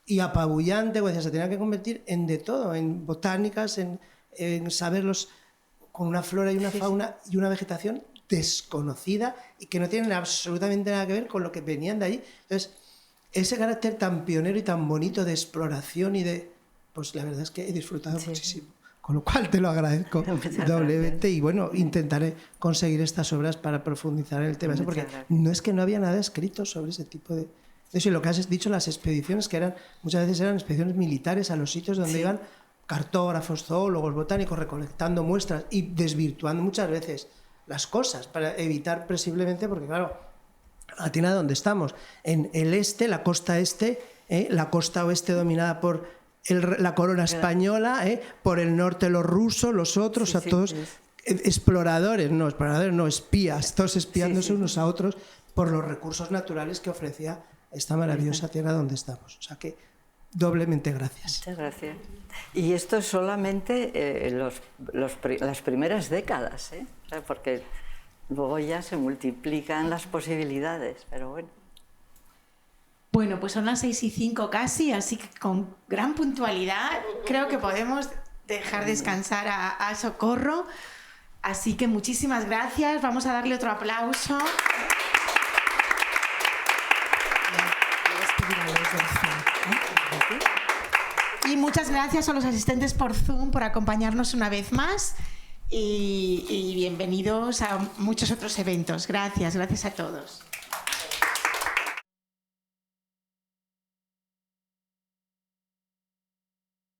S6: y apabullante, pues se tenían que convertir en de todo, en botánicas, en saberlos, con una flora y una fauna y una vegetación desconocida y que no tienen absolutamente nada que ver con lo que venían de allí. Entonces, ese carácter tan pionero y tan bonito de exploración pues la verdad es que he disfrutado muchísimo. Con lo cual te lo agradezco doblemente y bueno, intentaré conseguir estas obras para profundizar en el tema, porque no es que no había nada escrito sobre ese tipo de Eso, y lo que has dicho, las expediciones, que muchas veces eran expediciones militares a los sitios donde iban cartógrafos, zoólogos, botánicos, recolectando muestras y desvirtuando muchas veces las cosas para evitar presumiblemente, porque claro, atina donde estamos, en el este, la costa este, la costa oeste dominada por la corona española, por el norte los rusos, los otros, todos exploradores, no, espías, todos espiándose unos a otros por los recursos naturales que ofrecía esta maravillosa tierra donde estamos. O sea que doblemente gracias.
S2: Muchas gracias. Y esto es solamente las primeras décadas, porque luego ya se multiplican las posibilidades, pero bueno.
S1: Bueno, pues son las 6:05 casi, así que con gran puntualidad creo que podemos dejar descansar a Socorro. Así que muchísimas gracias. Vamos a darle otro aplauso. Y muchas gracias a los asistentes por Zoom por acompañarnos una vez más y bienvenidos a muchos otros eventos. Gracias a todos.